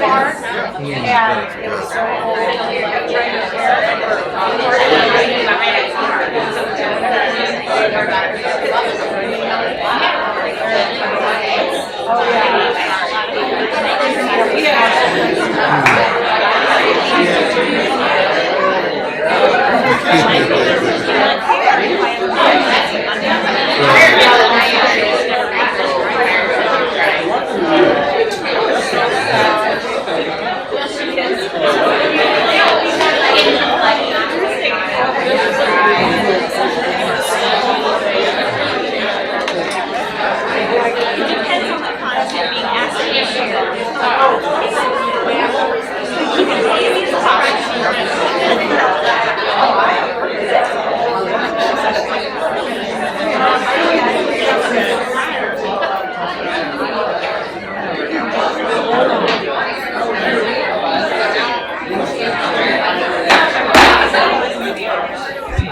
And it was so old. I tried to share it. Oh, yeah. We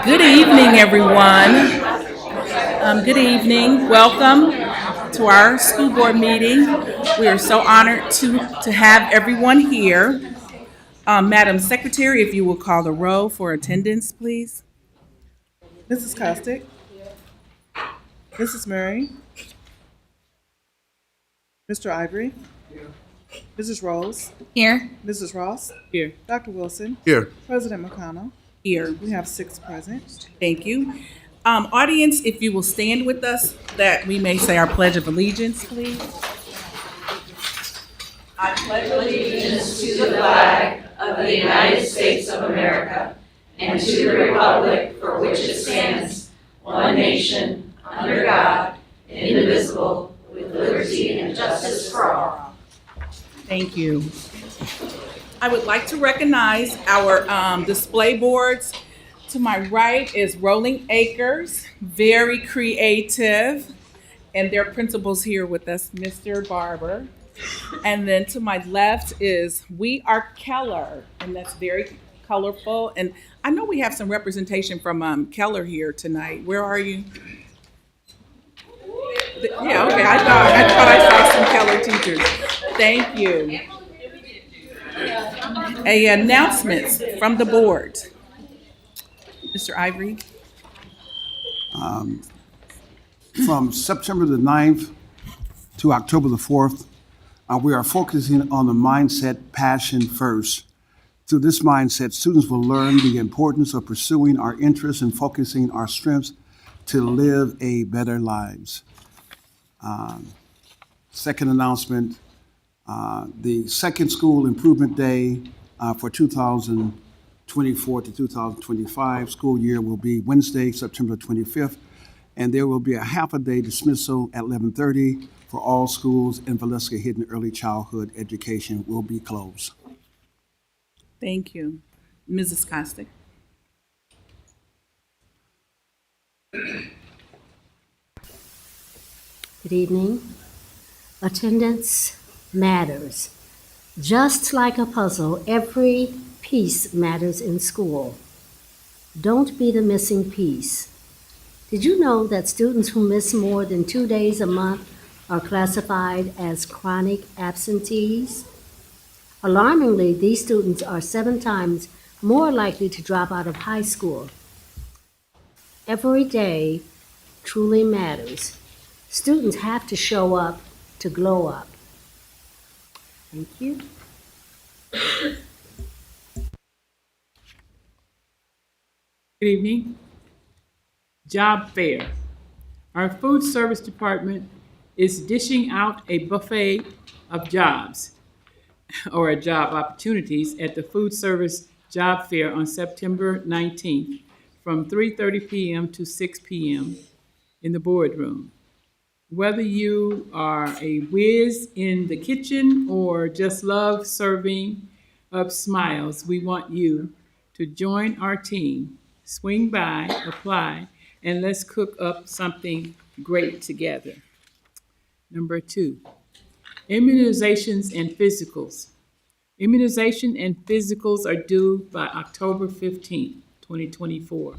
Good evening, everyone. Good evening. Welcome to our school board meeting. We are so honored to have everyone here. Madam Secretary, if you will call the roll for attendance, please. Mrs. Costick, Mrs. Murray, Mr. Ivory, Mrs. Rose, Here. Mrs. Ross, Here. Dr. Wilson, Here. President McConnell. Here. We have 6 present. Thank you. Audience, if you will stand with us, that we may say our Pledge of Allegiance, please. To the flag of the United States of America and to the republic for which it stands, one nation, under God, indivisible, with liberty and justice for all. Thank you. I would like to recognize our display boards. To my right is Rolling Acres, very creative, and their principal's here with us, Mr. Barber. And then to my left is We Are Keller, and that's very colorful. And I know we have some representation from Keller here tonight. Where are you? Yeah, okay. I thought I saw some Keller teachers. Thank you. Announcements from the board. Mr. Ivory. From September the 9th to October the 4th, we are focusing on the mindset passion first. Through this mindset, students will learn the importance of pursuing our interests and focusing our strengths to live a better lives. Second announcement, the second school improvement day for 2024 to 2025 school year will be Wednesday, September 25th, and there will be a half a day dismissal at 11:30 for all schools in Villisca Hidden Early Childhood Education will be closed. Thank you. Mrs. Costick. Good evening. Attendance matters. Just like a puzzle, every piece matters in school. Don't be the missing piece. Did you know that students who miss more than 2 days a month are classified as chronic absentees? Alarmingly, these students are 7 times more likely to drop out of high school. Every day truly matters. Students have to show up to glow up. Thank you. Good evening. Job fair. Our food service department is dishing out a buffet of jobs or job opportunities at the food service job fair on September 19th from 3:30 p.m. to 6 p.m. in the boardroom. Whether you are a whiz in the kitchen or just love serving up smiles, we want you to join our team. Swing by, apply, and let's cook up something great together. Number 2, immunizations and physicals. Immunization and physicals are due by October 15th, 2024.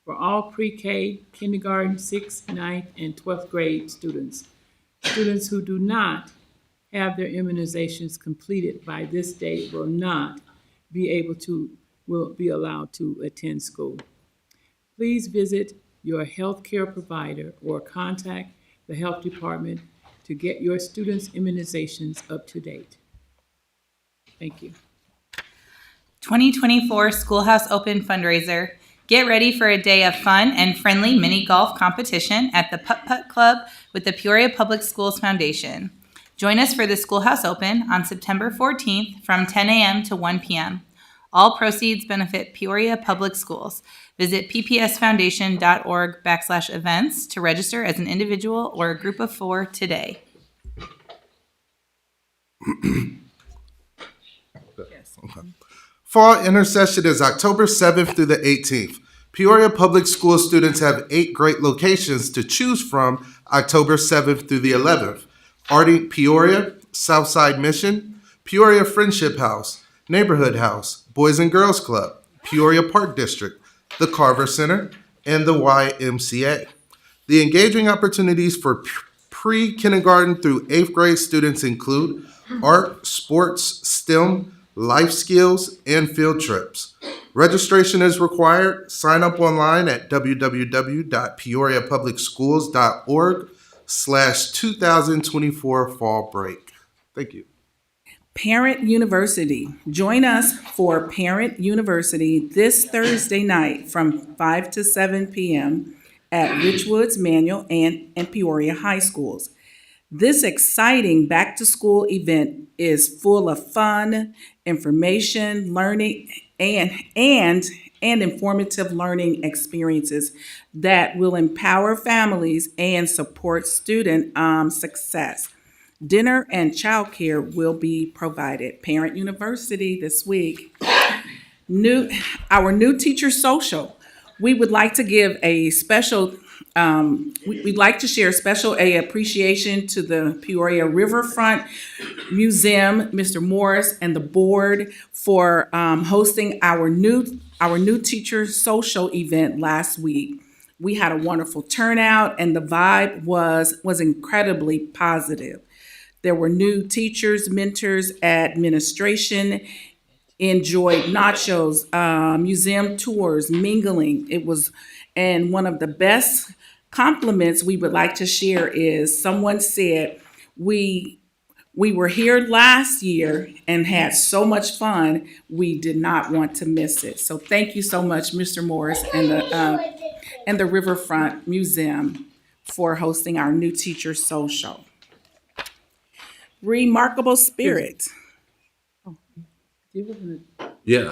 For all pre-K, kindergarten, 6th, 9th, and 12th grade students. Students who do not have their immunizations completed by this date will be allowed to attend school. Please visit your healthcare provider or contact the health department to get your students' immunizations up to date. Thank you. 2024 Schoolhouse Open fundraiser. Get ready for a day of fun and friendly mini golf competition at the Putt Putt Club with the Peoria Public Schools Foundation. Join us for the Schoolhouse Open on September 14th from 10 a.m. to 1 p.m. All proceeds benefit Peoria Public Schools. Visit ppsfoundation.org/events to register as an individual or a group of 4 today. Fall Intercession is October 7th through the 18th. Peoria Public School students have 8 great locations to choose from October 7th through the 11th. Artie Peoria, Southside Mission, Peoria Friendship House, Neighborhood House, Boys and Girls Club, Peoria Park District, the Carver Center, and the YMCA. The engaging opportunities for pre-kindergarten through 8th grade students include art, sports, STEM, life skills, and field trips. Registration is required. Sign up online at www.peoriapublicschools.org/2024 fall break. Thank you. Parent University. Join us for Parent University this Thursday night from 5 to 7 p.m. at Richwoods, Manual, and Peoria High Schools. This exciting back-to-school event is full of fun, information, learning, and informative learning experiences that will empower families and support student success. Dinner and childcare will be provided. Parent University this week. Our new teacher social. We would like to give a special, we'd like to share special appreciation to the Peoria Riverfront Museum, Mr. Morris, and the board for hosting our new teacher social event last week. We had a wonderful turnout, and the vibe was incredibly positive. There were new teachers, mentors, administration, enjoyed nachos, museum tours, mingling. And one of the best compliments we would like to share is someone said, we were here last year and had so much fun, we did not want to miss it. So thank you so much, Mr. Morris and the Riverfront Museum for hosting our new teacher social. Remarkable Spirit. Yeah,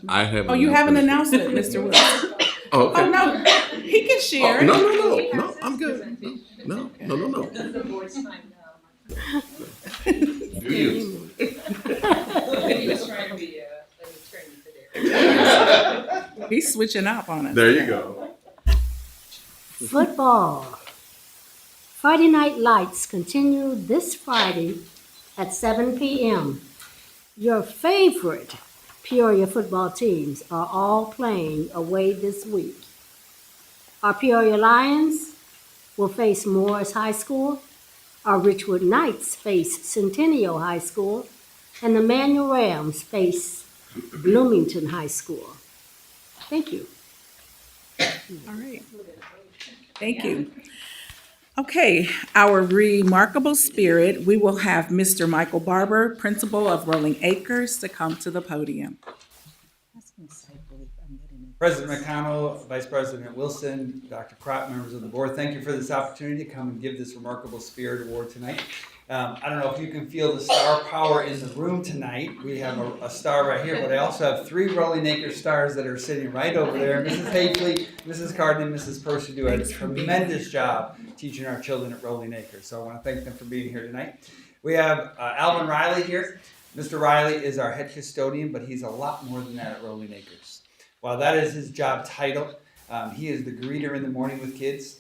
I have. Oh, you have an announcement, Mr. Wilson. Oh, okay. Oh, no, he can share it. No, I'm good. No. The board's time now. Do you? He was trying to be an attorney today. He's switching up on us. There you go. Football. Friday Night Lights continue this Friday at 7 p.m. Your favorite Peoria football teams are all playing away this week. Our Peoria Lions will face Morris High School, our Richwood Knights face Centennial High School, and the Manual Rams face Bloomington High School. Thank you. All right. Thank you. Okay, our Remarkable Spirit, we will have Mr. Michael Barber, principal of Rolling Acres, to come to the podium. President McConnell, Vice President Wilson, Dr. Crott, members of the board, thank you for this opportunity to come and give this Remarkable Spirit Award tonight. I don't know if you can feel the star power in the room tonight. We have a star right here, but I also have 3 Rolling Acres stars that are sitting right over there. Mrs. Hafley, Mrs. Carden, and Mrs. Percy do a tremendous job teaching our children at Rolling Acres. So I want to thank them for being here tonight. We have Alvin Riley here. Mr. Riley is our head custodian, but he's a lot more than that at Rolling Acres. While that is his job title, he is the greeter in the morning with kids.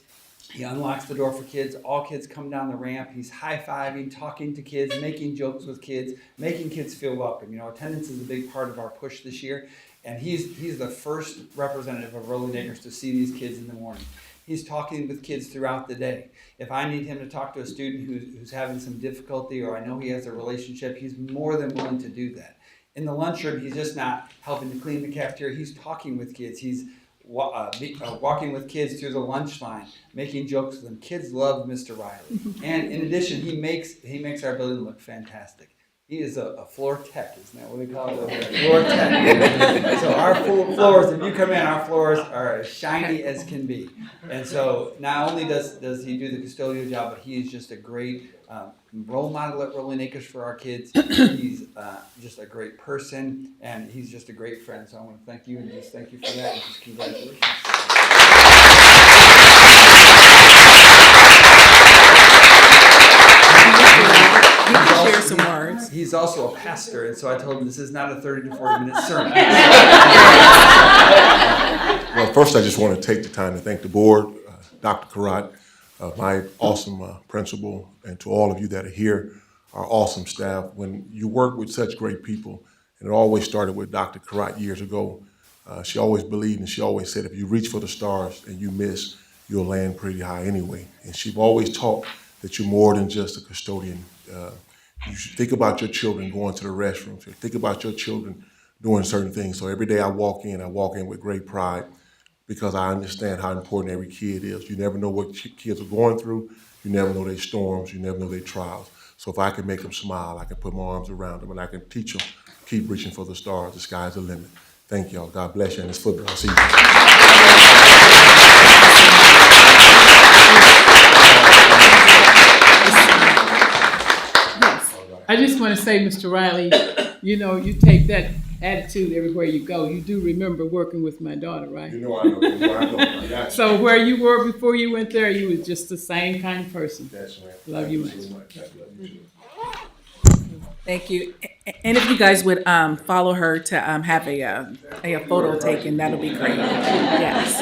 He unlocks the door for kids. All kids come down the ramp. He's high-fiving, talking to kids, making jokes with kids, making kids feel welcome. You know, attendance is a big part of our push this year, and he's the first representative of Rolling Acres to see these kids in the morning. He's talking with kids throughout the day. If I need him to talk to a student who's having some difficulty, or I know he has a relationship, he's more than willing to do that. In the lunchroom, he's just not helping to clean the cafeteria. He's talking with kids. He's walking with kids through the lunch line, making jokes with them. Kids love Mr. Riley. And in addition, he makes our building look fantastic. He is a floor tech, isn't that what they call it? A floor tech. So our floors, if you come in, our floors are as shiny as can be. And so not only does he do the custodial job, but he is just a great role model at Rolling Acres for our kids. He's just a great person, and he's just a great friend. So I want to thank you, and just thank you for that, and just congratulations. You can share some words. He's also a pastor, and so I told him this is not a 30 to 40-minute sermon. Well, first, I just want to take the time to thank the board, Dr. Karat, my awesome principal, and to all of you that are here, our awesome staff. When you work with such great people, and it always started with Dr. Karat years ago, she always believed and she always said, if you reach for the stars and you miss, you'll land pretty high anyway. And she always taught that you're more than just a custodian. You should think about your children going to the restroom. Think about your children doing certain things. So every day I walk in with great pride, because I understand how important every kid is. You never know what kids are going through. You never know their storms. You never know their trials. So if I can make them smile, I can put my arms around them, and I can teach them, keep reaching for the stars. The sky's the limit. Thank y'all. God bless you. And it's football season. I just want to say, Mr. Riley, you take that attitude everywhere you go. You do remember working with my daughter, right? I know. So where you were before you went there, you was just the same kind of person. That's right. Love you much. So much. I love you too. Thank you. And if you guys would follow her to have a photo taken, that'll be great. Yes.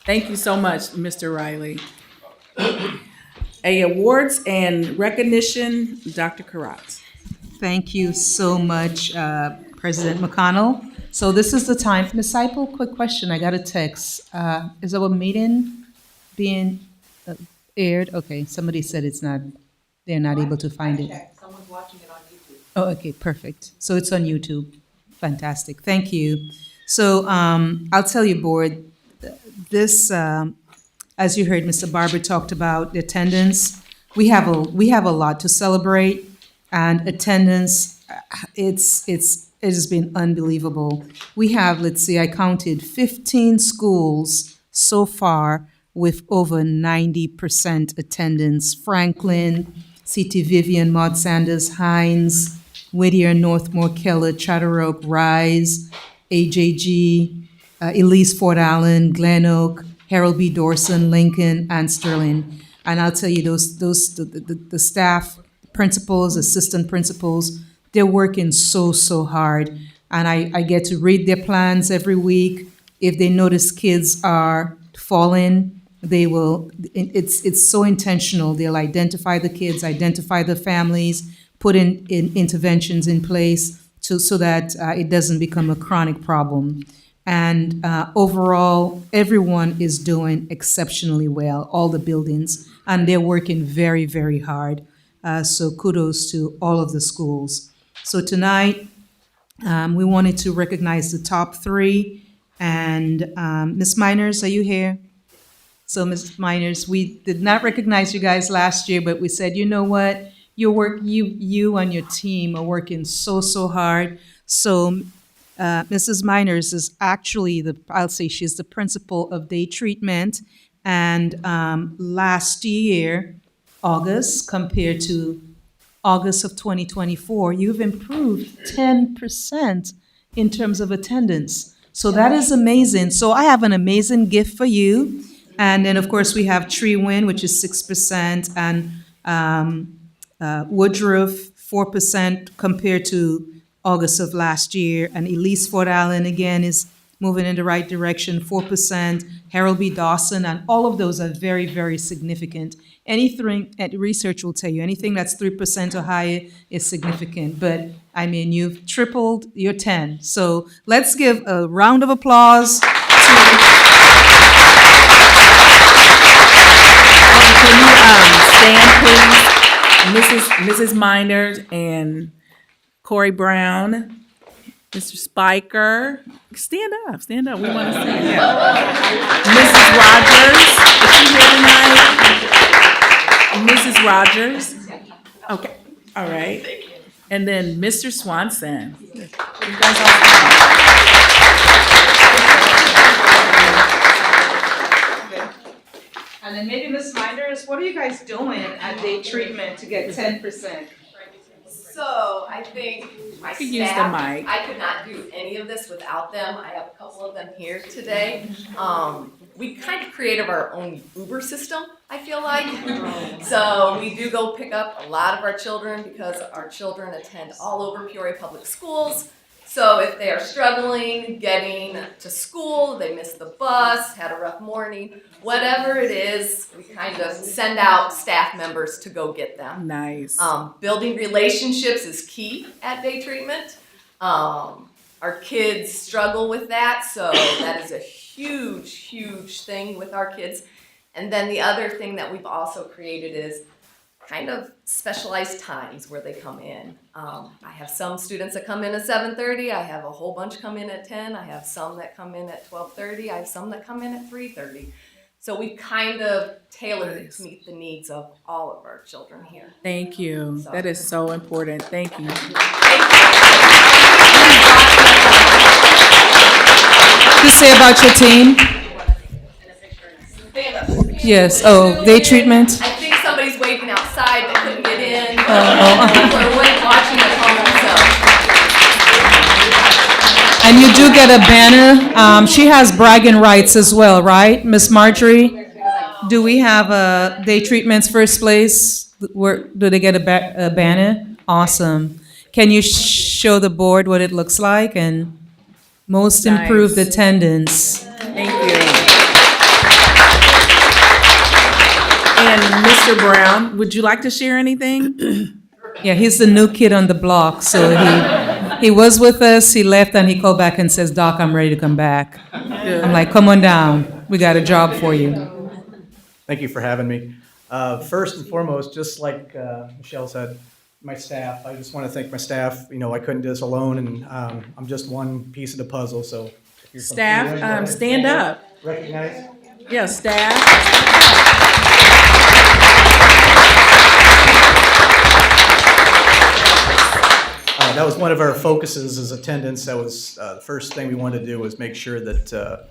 Thank you so much, Mr. Riley. Awards and recognition, Dr. Karat. Thank you so much, President McConnell. So this is the time. Ms. Seipel, quick question. I got a text. Is our meeting being aired? Okay, somebody said they're not able to find it. Someone's watching it on YouTube. Oh, okay, perfect. So it's on YouTube. Fantastic. Thank you. So I'll tell you, board, this, as you heard, Mr. Barber talked about the attendance. We have a lot to celebrate, and attendance, it has been unbelievable. We have, let's see, I counted 15 schools so far with over 90% attendance. Franklin, C.T. Vivian, Maud Sanders, Hines, Whittier, Northmore, Keller, Charter Oak, Rise, AJG, Elise Fort Allen, Glen Oak, Harold B. Dorson, Lincoln, and Sterling. And I'll tell you, the staff, principals, assistant principals, they're working so hard. And I get to read their plans every week. If they notice kids are falling, they will, it's so intentional. They'll identify the kids, identify the families, put in interventions in place so that it doesn't become a chronic problem. And overall, everyone is doing exceptionally well, all the buildings, and they're working very, very hard. So kudos to all of the schools. So tonight, we wanted to recognize the top three. And Ms. Miners, are you here? So Ms. Miners, we did not recognize you guys last year, but we said, you know what? You and your team are working so hard. So Mrs. Miners is actually she's the principal of day treatment. And last year, August, compared to August of 2024, you've improved 10% in terms of attendance. So that is amazing. So I have an amazing gift for you. And then, of course, we have Tree Wind, which is 6%, and Woodruff, 4% compared to August of last year. And Elise Fort Allen, again, is moving in the right direction, 4%. Harold B. Dawson, and all of those are very, very significant. Anything, research will tell you, anything that's 3% or higher is significant. But, I mean, you've tripled your 10. So let's give a round of applause to Can you stand, please? Mrs. Miners and Corey Brown, Mr. Spiker. Stand up, stand up. We want to see you. Mrs. Rogers, is she here tonight? Mrs. Rogers. Okay, all right. And then Mr. Swanson. You guys all come. And then maybe Ms. Minders, what are you guys doing at day treatment to get 10%? So I think my You can use the staff, mic. I could not do any of this without them. I have a couple of them here today. We kind of created our own Uber system, I feel like. So we do go pick up a lot of our children because our children attend all over Peoria Public Schools. So if they are struggling getting to school, they missed the bus, had a rough morning, whatever it is, we kind of send out staff members to go get them. Nice. Building relationships is key at day treatment. Our kids struggle with that, so that is a huge, huge thing with our kids. And then the other thing that we've also created is kind of specialized times where they come in. I have some students that come in at 7:30. I have a whole bunch come in at 10. I have some that come in at 12:30. I have some that come in at 3:30. So we kind of tailored it to meet the needs of all of our children here. Thank you. That is so important. Thank you. To say about your team? Yes, oh, day treatment? I think somebody's waiting outside that couldn't get in. People are watching at home, so. And you do get a banner. She has bragging rights as well, right? Miss Marjorie? Do we have day treatments first place? Where, do they get a banner? Awesome. Can you show the board what it looks like? And most improved Nice. attendance. Thank you. And Mr. Brown, would you like to share anything? Yeah, he's the new kid on the block, so he was with us, he left, and he called back and says, "Doc, I'm ready to come back." I'm like, "Come on down, we got a job for you." Thank you for having me. First and foremost, just like Michelle said, my staff, I just want to thank my staff. You know, I couldn't do this alone, and I'm just one piece of the puzzle, so. if you're from Staff, Peoria, go ahead and stand up. Recognize? Yeah, staff. That was one of our focuses is attendance. That was the first thing we wanted to do was make sure that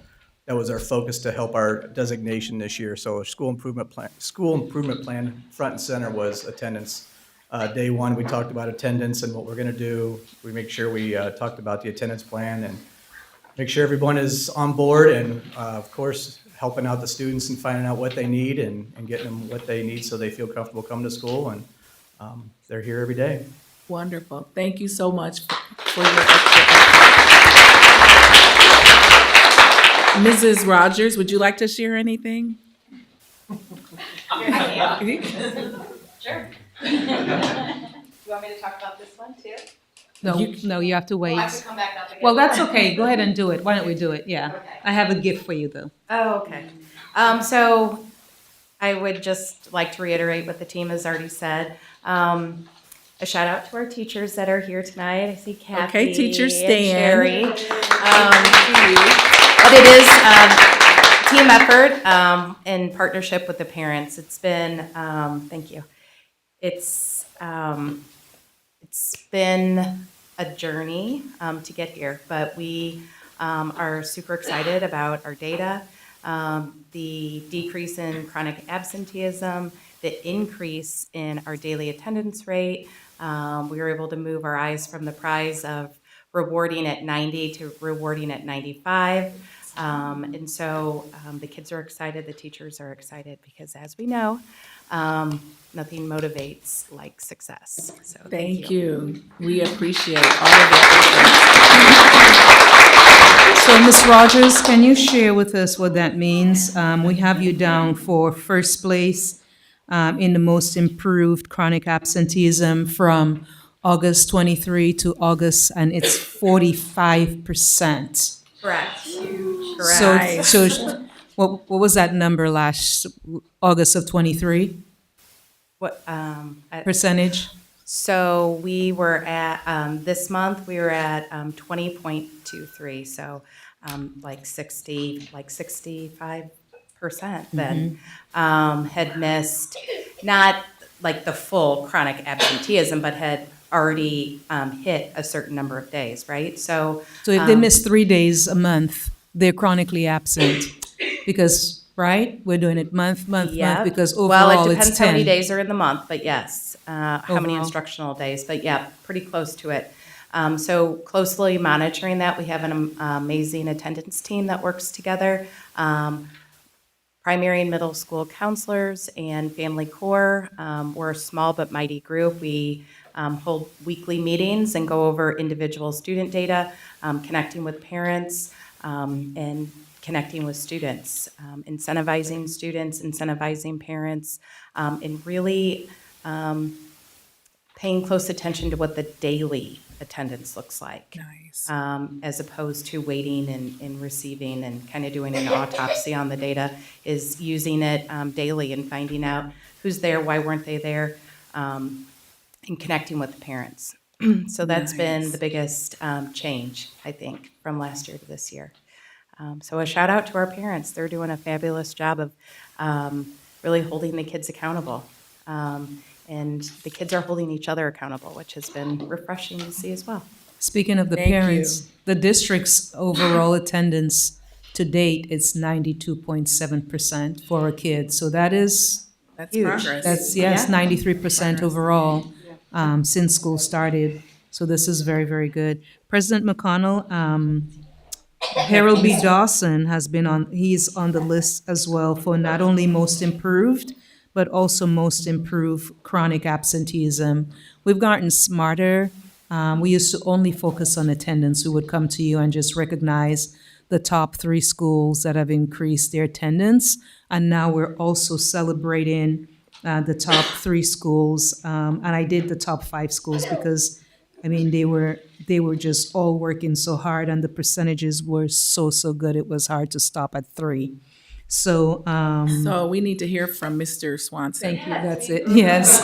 that was our focus to help our designation this year. So our school improvement plan front and center was attendance. Day one, we talked about attendance and what we're going to do. We make sure we talked about the attendance plan and make sure everyone is on board and of course helping out the students and finding out what they need and getting them what they need so they feel comfortable coming to school, and they're here every day. Wonderful. Thank you so much for your extra effort. Mrs. Rogers, would you like to share anything? Sure. You want me to talk about this one too? No, you have to wait. Well, I have to come back up again. Well, that's okay, go ahead and do it. Why don't we do it? Yeah. Okay. I have a gift for you, though. Oh, okay. So I would just like to reiterate what the team has already said. A shout out to our teachers that are here tonight. I see Kathy. Okay, teachers and stand. Sherry. But it is a team effort in partnership with the parents. It's been, thank you. It's been a journey to get here, but we are super excited about our data, the decrease in chronic absenteeism, the increase in our daily attendance rate. We were able to move our eyes from the prize of rewarding at 90 to rewarding at 95. And so the kids are excited, the teachers are excited, because as we know, nothing motivates like success. So Thank you. We appreciate all of it. So, Ms. Rogers, can you share with us what that means? We have you down for first place in the most improved chronic absenteeism from August 23 to August, and it's 45%. Correct. So What was that number last August of 23 What, percentage? so we were at, this month, we were at 20.23, so like 65% then had missed, not like the full chronic absenteeism, but had already hit a certain number of days, right? So So if they miss 3 days a month, they're chronically absent because, right? We're doing it month, yeah, because well, overall it it's depends how many 10. days are in the month, but yes, how many Overall. instructional days, but yeah, pretty close to it. So closely monitoring that, we have an amazing attendance team that works together. Primary and middle school counselors and family core. We're a small but mighty group. We hold weekly meetings and go over individual student data, connecting with parents, and connecting with students, incentivizing students, incentivizing parents, and really paying close attention to what the daily attendance looks like. Nice. As opposed to waiting and receiving and kind of doing an autopsy on the data, is using it daily and finding out who's there, why weren't they there, and connecting with the parents. So that's been the biggest change, I think, from last year to this year. So a shout out to our parents. They're doing a fabulous job of really holding the kids accountable. And the kids are holding each other accountable, which has been refreshing to see as well. Speaking of the Thank parents, the district's overall attendance to date is 92.7% for a kid. So that is That's Huge. progress. That's, yes, 93% overall since school started. So this is very, very good. President McConnell, Harold B. Dawson has been he's on the list as well for not only most improved, but also most improved chronic absenteeism. We've gotten smarter. We used to only focus on attendance. We would come to you and just recognize the top 3 schools that have increased their attendance. And now we're also celebrating the top 3 schools. And I did the top 5 schools because, I mean, they were just all working so hard and the percentages were so good. It was hard to stop at 3. So, So we need to hear from Mr. Swanson. thank you, that's it, yes.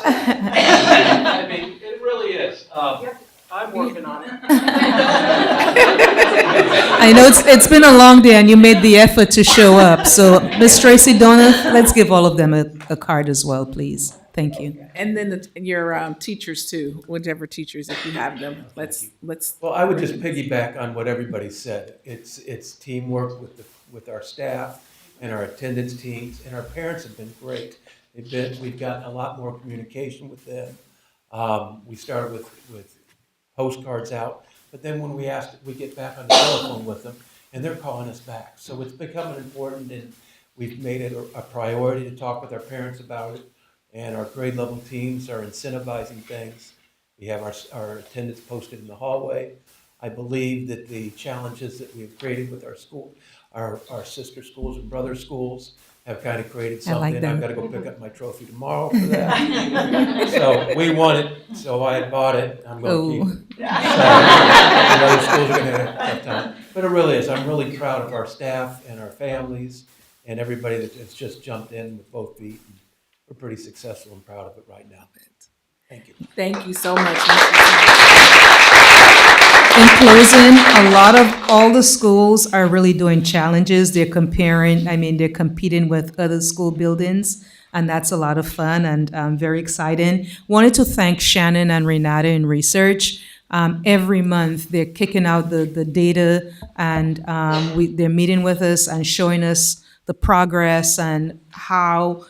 I mean, it really is. I'm working on it. I know it's been a long day and you made the effort to show up. So, Ms. Tracy Donath, let's give all of them a card as well, please. Thank you. And then your teachers too, whichever teachers, if you have them. Let's. Well, I would just piggyback on what everybody said. It's teamwork with our staff and our attendance teams, and our parents have been great. We've gotten a lot more communication with them. We started with postcards out, but then when we get back on the telephone with them, and they're calling us back. So it's becoming important, and we've made it a priority to talk with our parents about it. And our grade level teams are incentivizing things. We have our attendance posted in the hallway. I believe that the challenges that we've created with our school, our sister schools and brother schools, have kind of created I like something. them. I've got to go pick up my trophy tomorrow for that. So we won it, so I bought it. I'm going to keep it. So the other schools are going to have time. But it really is. I'm really proud of our staff and our families and everybody that's just jumped in with both feet. We're pretty successful and proud of it right now. Thank you. Thank you so much. In closing, all the schools are really doing challenges. They're competing with other school buildings, and that's a lot of fun and very exciting. Wanted to thank Shannon and Renata in research. Every month, they're kicking out the data, and they're meeting with us and showing us the progress and how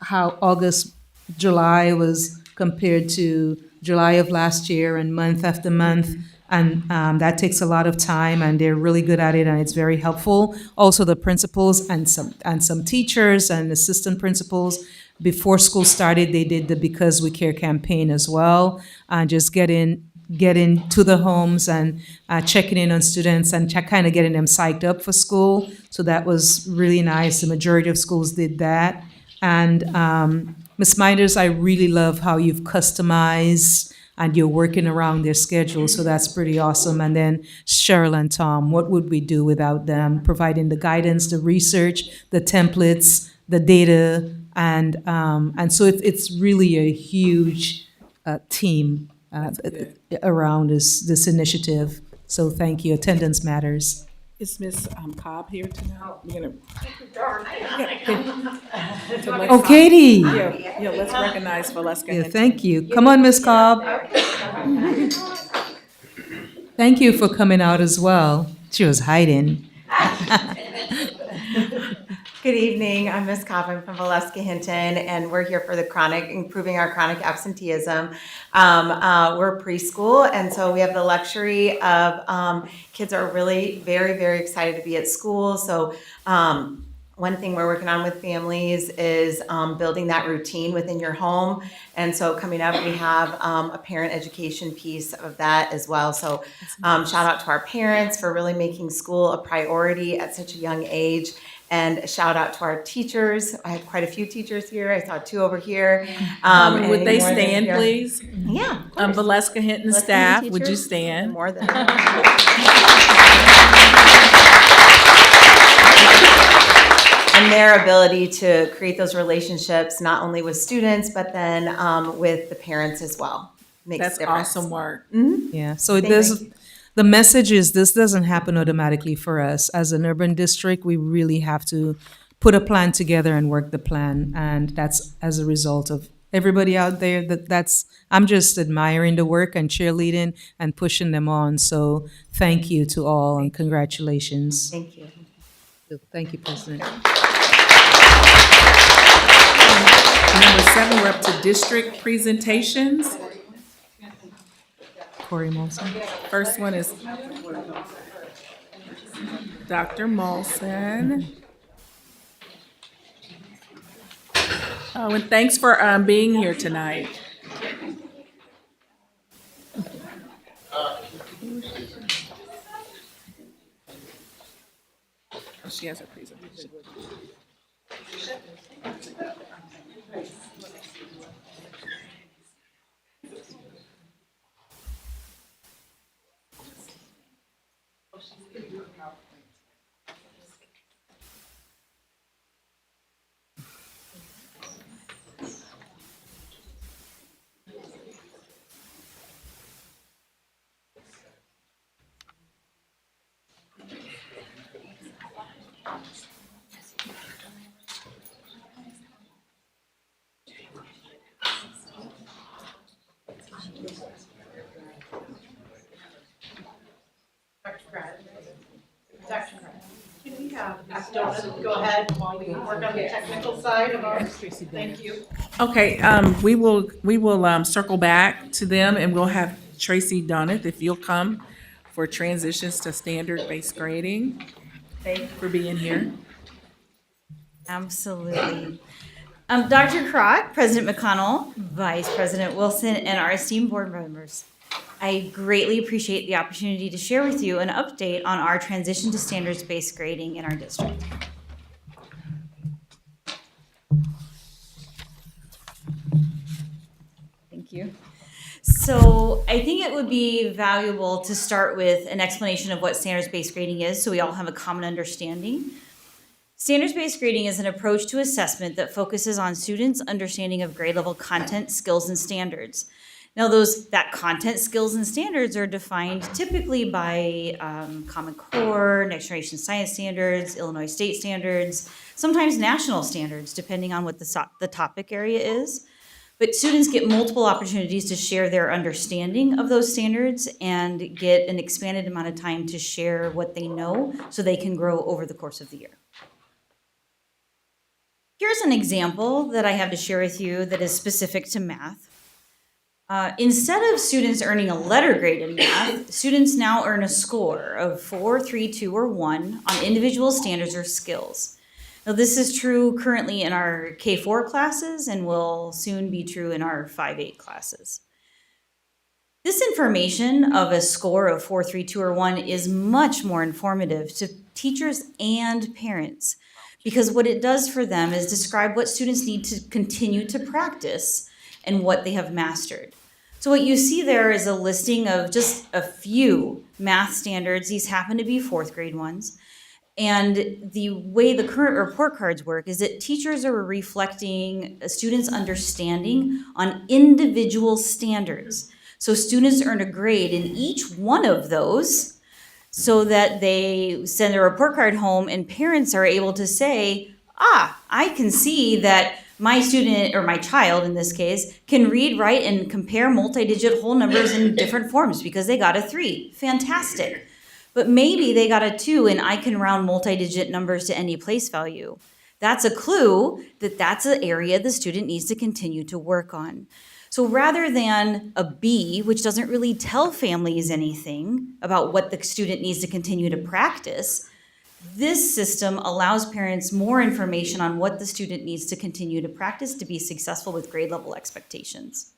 August, July was compared to July of last year and month after month. And that takes a lot of time, and they're really good at it, and it's very helpful. Also, the principals and some teachers and assistant principals, before school started, they did the Because We Care campaign as well, just getting to the homes and checking in on students and kind of getting them psyched up for school. So that was really nice. The majority of schools did that. And Ms. Minders, I really love how you've customized and you're working around their schedule, so that's pretty awesome. And then Cheryl and Tom, what would we do without them providing the guidance, the research, the templates, the data, and so it's really a huge team around this initiative. So thank you. Attendance matters. Is Ms. Cobb here tonight? We're gonna. Oh, Katie. Yeah, let's recognize Valeska. Yeah, Hinton. thank you. Come on, Ms. Cobb. Thank you for coming out as well. She was hiding. Good evening, I'm Ms. Cobb from Valeska Hinton, and we're here for the improving our chronic absenteeism. We're preschool, and so we have the luxury of kids are really very, very excited to be at school. So one thing we're working on with families is building that routine within your home. And so coming up, we have a parent education piece of that as well. So shout out to our parents for really making school a priority at such a young age. And shout out to our teachers. I had quite a few teachers here. I saw 2 over here. Would they more than stand, here. please? Yeah. of course. Valeska Hinton Valeska staff, Hinton would you teachers? stand? More than. And their ability to create those relationships, not only with students, but then with the parents as well. Makes That's a difference. awesome work. Yeah, so Thank you. the message is this doesn't happen automatically for us. As an urban district, we really have to put a plan together and work the plan. And that's as a result of everybody out there I'm just admiring the work and cheerleading and pushing them on. So thank you to all and congratulations. Thank you. Thank you, President. Number 7, we're up to district presentations. Corey Molson. First one is Dr. Molson. Oh, and thanks for being here tonight. She has her presentation. Can we have Donna go ahead while we work on the technical side of ours? Thank you. Okay, we will circle back to them, and we'll have Tracy Donath, if you'll come for transitions to standard-based grading. Thank you for being here. Absolutely. Dr. Crott, President McConnell, Vice President Wilson, and our esteemed board members, I greatly appreciate the opportunity to share with you an update on our transition to standards-based grading in our district. Thank you. So I think it would be valuable to start with an explanation of what standards-based grading is so we all have a common understanding. Standards-based grading is an approach to assessment that focuses on students' understanding of grade level content, skills, and standards. Now, that content, skills, and standards are defined typically by Common Core, Next Generation Science Standards, Illinois State Standards, sometimes national standards, depending on what the topic area is. But students get multiple opportunities to share their understanding of those standards and get an expanded amount of time to share what they know so they can grow over the course of the year. Here's an example that I have to share with you that is specific to math. Instead of students earning a letter grade in math, students now earn a score of 4, 3, 2, or 1 on individual standards or skills. Now, this is true currently in our K-4 classes and will soon be true in our 5-8 classes. This information of a score of 4, 3, 2, or 1 is much more informative to teachers and parents because what it does for them is describe what students need to continue to practice and what they have mastered. So what you see there is a listing of just a few math standards. These happen to be fourth grade ones. And the way the current report cards work is that teachers are reflecting a student's understanding on individual standards. So students earn a grade in each one of those so that they send a report card home and parents are able to say, I can see that my student, or my child in this case, can read, write, and compare multi-digit whole numbers in different forms because they got a 3. Fantastic. But maybe they got a 2 and I can round multi-digit numbers to any place value. That's a clue that that's an area the student needs to continue to work on. So rather than a B, which doesn't really tell families anything about what the student needs to continue to practice, this system allows parents more information on what the student needs to continue to practice to be successful with grade level expectations.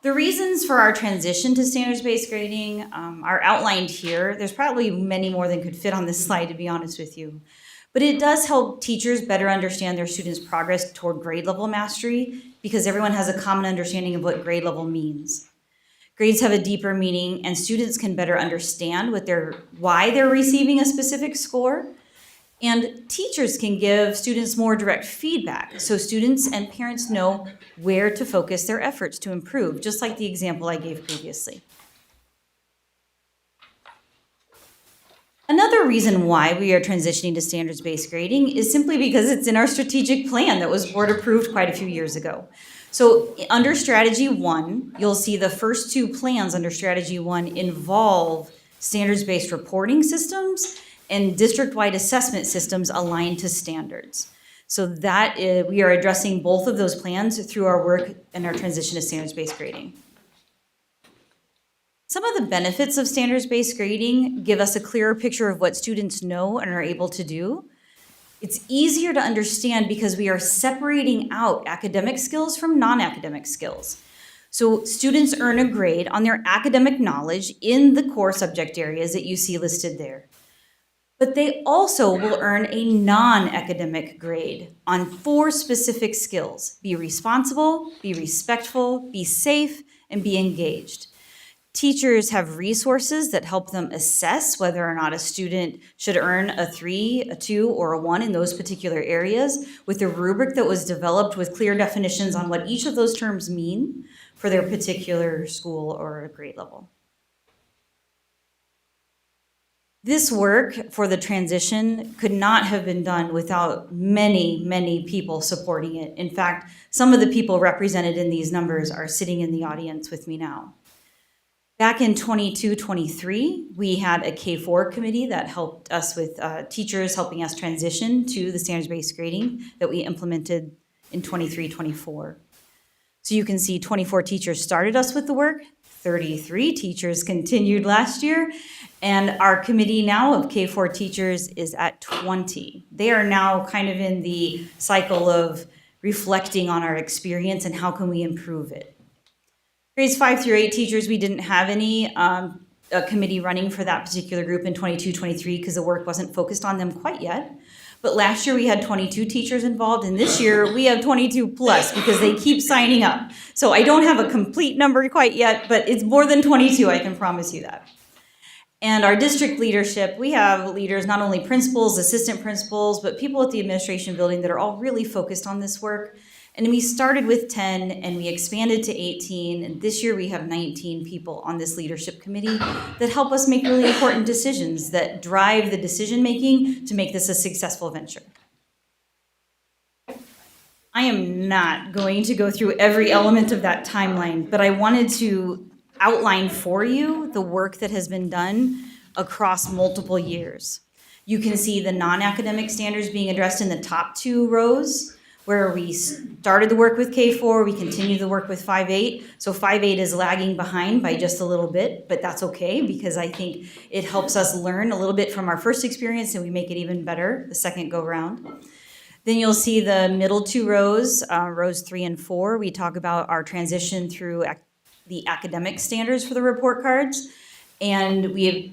The reasons for our transition to standards-based grading are outlined here. There's probably many more than could fit on this slide, to be honest with you. But it does help teachers better understand their students' progress toward grade level mastery because everyone has a common understanding of what grade level means. Grades have a deeper meaning and students can better understand why they're receiving a specific score. And teachers can give students more direct feedback so students and parents know where to focus their efforts to improve, just like the example I gave previously. Another reason why we are transitioning to standards-based grading is simply because it's in our strategic plan that was board approved quite a few years ago. So under Strategy 1, you'll see the first 2 plans under Strategy 1 involve standards-based reporting systems and district-wide assessment systems aligned to standards. So that we are addressing both of those plans through our work and our transition to standards-based grading. Some of the benefits of standards-based grading give us a clearer picture of what students know and are able to do. It's easier to understand because we are separating out academic skills from non-academic skills. So students earn a grade on their academic knowledge in the core subject areas that you see listed there. But they also will earn a non-academic grade on 4 specific skills: be responsible, be respectful, be safe, and be engaged. Teachers have resources that help them assess whether or not a student should earn a 3, a 2, or a 1 in those particular areas with a rubric that was developed with clear definitions on what each of those terms mean for their particular school or grade level. This work for the transition could not have been done without many, many people supporting it. In fact, some of the people represented in these numbers are sitting in the audience with me now. Back in 22-23, we had a K-4 committee that helped us with teachers helping us transition to the standards-based grading that we implemented in 23-24. So you can see 24 teachers started us with the work, 33 teachers continued last year, and our committee now of K-4 teachers is at 20. They are now kind of in the cycle of reflecting on our experience and how can we improve it. Grades 5 through 8 teachers, we didn't have any a committee running for that particular group in 22-23 because the work wasn't focused on them quite yet. But last year we had 22 teachers involved, and this year we have 22 plus because they keep signing up. So I don't have a complete number quite yet, but it's more than 22, I can promise you that. And our district leadership, we have leaders, not only principals, assistant principals, but people at the administration building that are all really focused on this work. And we started with 10 and we expanded to 18. And this year we have 19 people on this leadership committee that help us make really important decisions that drive the decision making to make this a successful venture. I am not going to go through every element of that timeline, but I wanted to outline for you the work that has been done across multiple years. You can see the non-academic standards being addressed in the top 2 rows, where we started the work with K-4, we continue the work with 5-8. So 5-8 is lagging behind by just a little bit, but that's okay because I think it helps us learn a little bit from our first experience and we make it even better the second go round. Then you'll see the middle 2 rows, rows 3 and 4. We talk about our transition through the academic standards for the report cards. And we have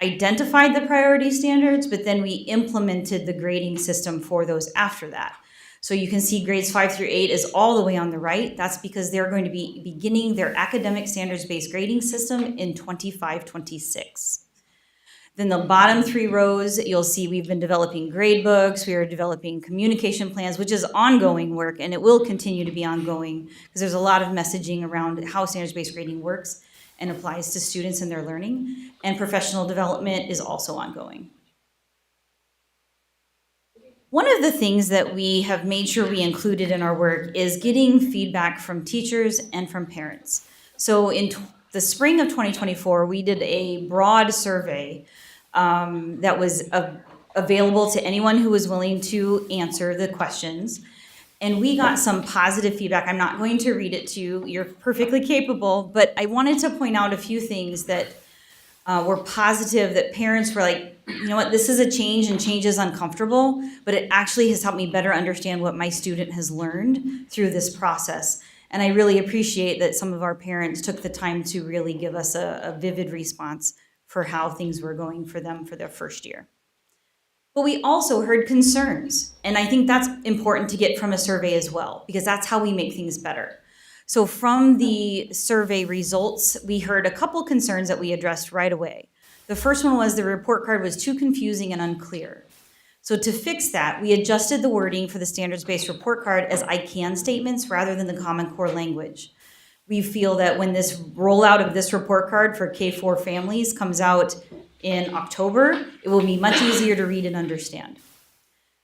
identified the priority standards, but then we implemented the grading system for those after that. So you can see grades 5 through 8 is all the way on the right. That's because they're going to be beginning their academic standards-based grading system in 25-26. Then the bottom 3 rows, you'll see we've been developing grade books, we are developing communication plans, which is ongoing work, and it will continue to be ongoing because there's a lot of messaging around how standards-based grading works and applies to students and their learning. And professional development is also ongoing. One of the things that we have made sure we included in our work is getting feedback from teachers and from parents. So in the spring of 2024, we did a broad survey that was available to anyone who was willing to answer the questions. And we got some positive feedback. I'm not going to read it to you. You're perfectly capable, but I wanted to point out a few things that were positive, that parents were like, you know what, this is a change and change is uncomfortable, but it actually has helped me better understand what my student has learned through this process. And I really appreciate that some of our parents took the time to really give us a vivid response for how things were going for them for their first year. But we also heard concerns, and I think that's important to get from a survey as well, because that's how we make things better. So from the survey results, we heard a couple concerns that we addressed right away. The first one was the report card was too confusing and unclear. So to fix that, we adjusted the wording for the standards-based report card as I can statements rather than the Common Core language. We feel that when this rollout of this report card for K-4 families comes out in October, it will be much easier to read and understand.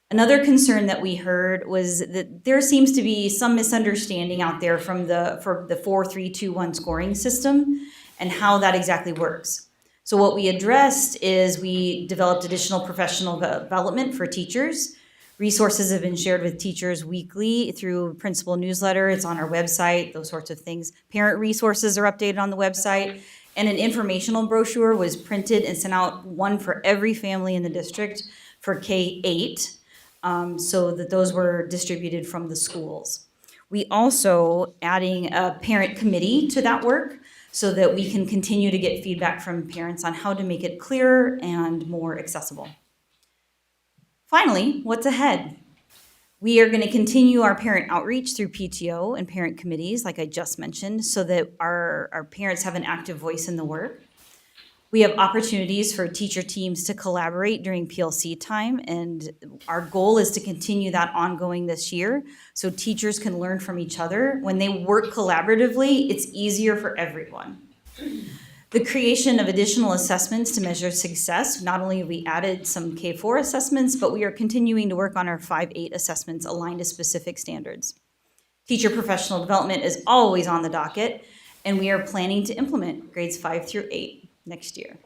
Another concern that we heard was that there seems to be some misunderstanding out there for the 4-3-2-1 scoring system and how that exactly works. So what we addressed is we developed additional professional development for teachers. Resources have been shared with teachers weekly through principal newsletter. It's on our website, those sorts of things. Parent resources are updated on the website. And an informational brochure was printed and sent out, one for every family in the district for K-8, so that those were distributed from the schools. We also adding a parent committee to that work so that we can continue to get feedback from parents on how to make it clearer and more accessible. Finally, what's ahead? We are going to continue our parent outreach through PTO and parent committees, like I just mentioned, so that our parents have an active voice in the work. We have opportunities for teacher teams to collaborate during PLC time, and our goal is to continue that ongoing this year so teachers can learn from each other. When they work collaboratively, it's easier for everyone. The creation of additional assessments to measure success. Not only have we added some K-4 assessments, but we are continuing to work on our 5-8 assessments aligned to specific standards. Teacher professional development is always on the docket, and we are planning to implement grades 5 through 8 next year.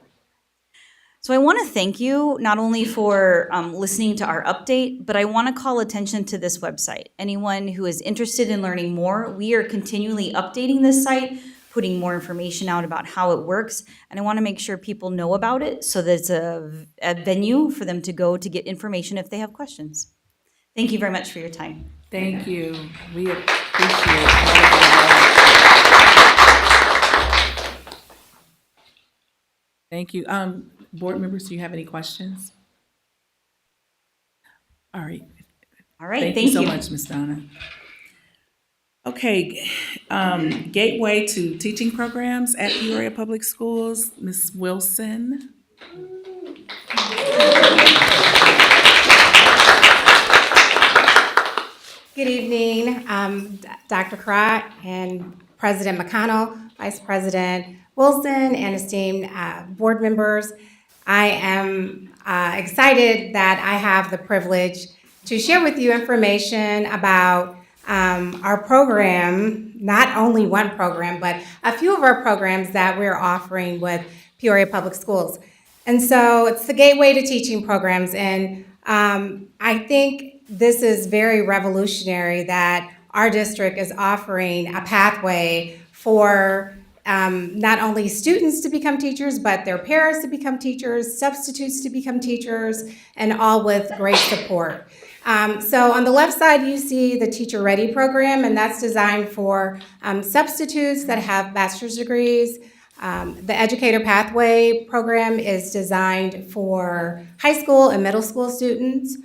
So I want to thank you not only for listening to our update, but I want to call attention to this website. Anyone who is interested in learning more, we are continually updating this site, putting more information out about how it works, and I want to make sure people know about it so that it's a venue for them to go to get information if they have questions. Thank you very much for your time. Thank you. We appreciate all of your work. Thank you. Board members, do you have any questions? All right. All right, Thank you so much, Ms. Donna. Okay, Gateway to Teaching Programs at Peoria Public Schools, Ms. Wilson. Good evening, Dr. Karat and President McConnell, Vice President Wilson, and esteemed board members. I am excited that I have the privilege to share with you information about our program, not only one program, but a few of our programs that we're offering with Peoria Public Schools. And so it's the Gateway to Teaching Programs, and I think this is very revolutionary that our district is offering a pathway for not only students to become teachers, but their parents to become teachers, substitutes to become teachers, and all with great support. So on the left side, you see the Teacher Ready program, and that's designed for substitutes that have bachelor's degrees. The Educator Pathway program is designed for high school and middle school students.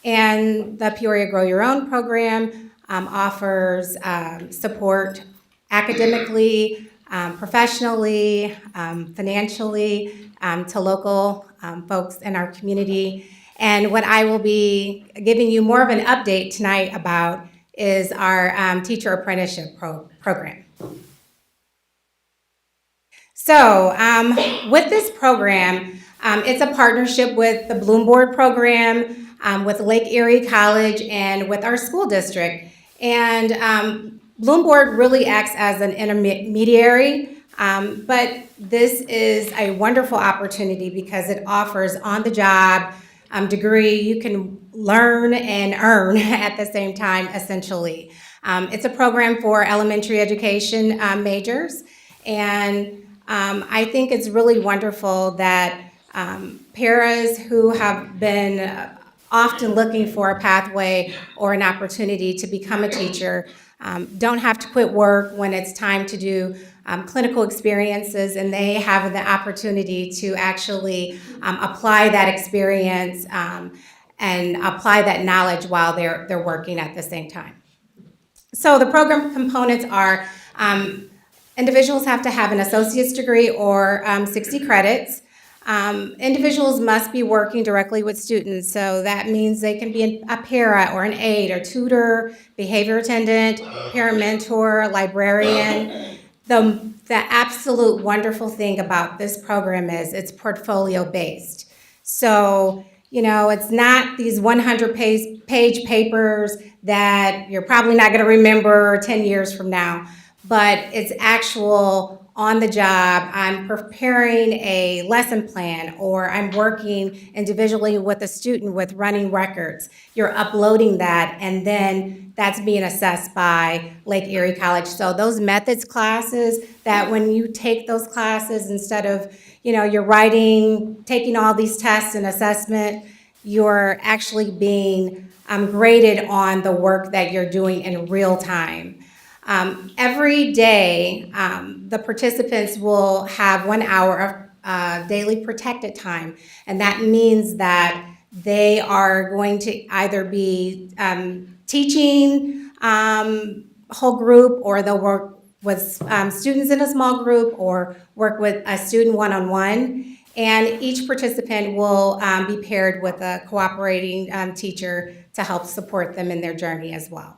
And the Peoria Grow Your Own program offers support academically, professionally, financially to local folks in our community. And what I will be giving you more of an update tonight about is our teacher apprenticeship program. So with this program, it's a partnership with the Bloom Board program, with Lake Erie College, and with our school district. And Bloom Board really acts as an intermediary, but this is a wonderful opportunity because it offers on-the-job degree. You can learn and earn at the same time, essentially. It's a program for elementary education majors, and I think it's really wonderful that paras who have been often looking for a pathway or an opportunity to become a teacher don't have to quit work when it's time to do clinical experiences, and they have the opportunity to actually apply that experience and apply that knowledge while they're working at the same time. So the program components are individuals have to have an associate's degree or 60 credits. Individuals must be working directly with students, so that means they can be a para or an aide or tutor, behavior attendant, parent mentor, librarian. The absolute wonderful thing about this program is it's portfolio based. So, you know, it's not these 100-page papers that you're probably not going to remember 10 years from now, but it's actual on the job. I'm preparing a lesson plan, or I'm working individually with a student with running records. You're uploading that, and then that's being assessed by Lake Erie College. So those methods classes, that when you take those classes, instead of, you know, you're taking all these tests and assessment, you're actually being graded on the work that you're doing in real time. Every day, the participants will have 1 hour of daily protected time, and that means that they are going to either be teaching whole group, or they'll work with students in a small group, or work with a student one-on-one. And each participant will be paired with a cooperating teacher to help support them in their journey as well.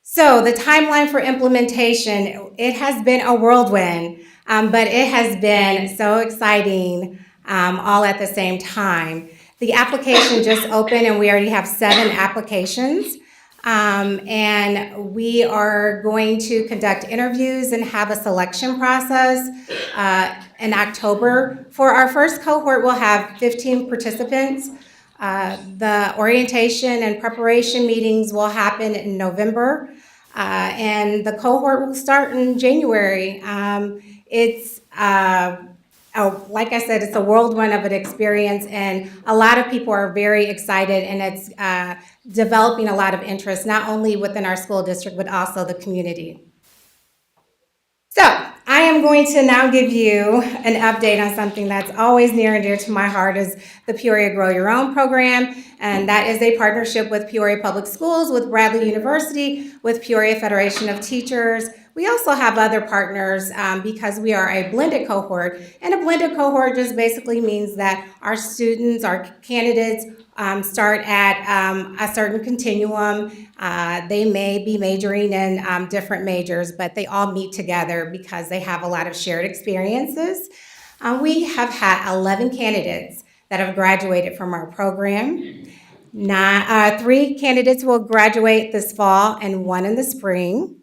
So the timeline for implementation, it has been a whirlwind, but it has been so exciting all at the same time. The application just opened, and we already have 7 applications. And we are going to conduct interviews and have a selection process in October. For our first cohort, we'll have 15 participants. The orientation and preparation meetings will happen in November, and the cohort will start in January. Like I said, it's a whirlwind of an experience, and a lot of people are very excited, and it's developing a lot of interest, not only within our school district, but also the community. So I am going to now give you an update on something that's always near and dear to my heart, is the Peoria Grow Your Own program, and that is a partnership with Peoria Public Schools, with Bradley University, with Peoria Federation of Teachers. We also have other partners because we are a blended cohort, and a blended cohort just basically means that our students, our candidates, start at a certain continuum. They may be majoring in different majors, but they all meet together because they have a lot of shared experiences. We have had 11 candidates that have graduated from our program. 3 candidates will graduate this fall and 1 in the spring.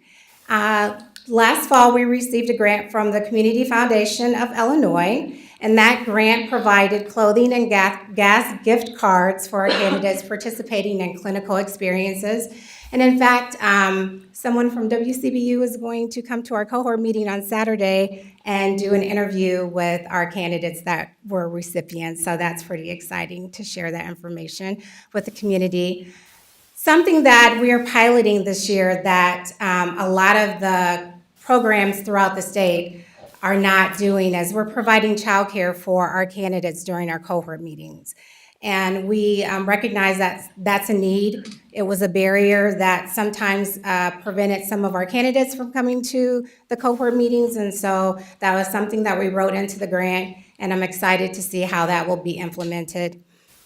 Last fall, we received a grant from the Community Foundation of Illinois, and that grant provided clothing and gas gift cards for our candidates participating in clinical experiences. And in fact, someone from WCBU is going to come to our cohort meeting on Saturday and do an interview with our candidates that were recipients. So that's pretty exciting to share that information with the community. Something that we are piloting this year that a lot of the programs throughout the state are not doing is we're providing childcare for our candidates during our cohort meetings. And we recognize that that's a need. It was a barrier that sometimes prevented some of our candidates from coming to the cohort meetings. And so that was something that we wrote into the grant, and I'm excited to see how that will be implemented.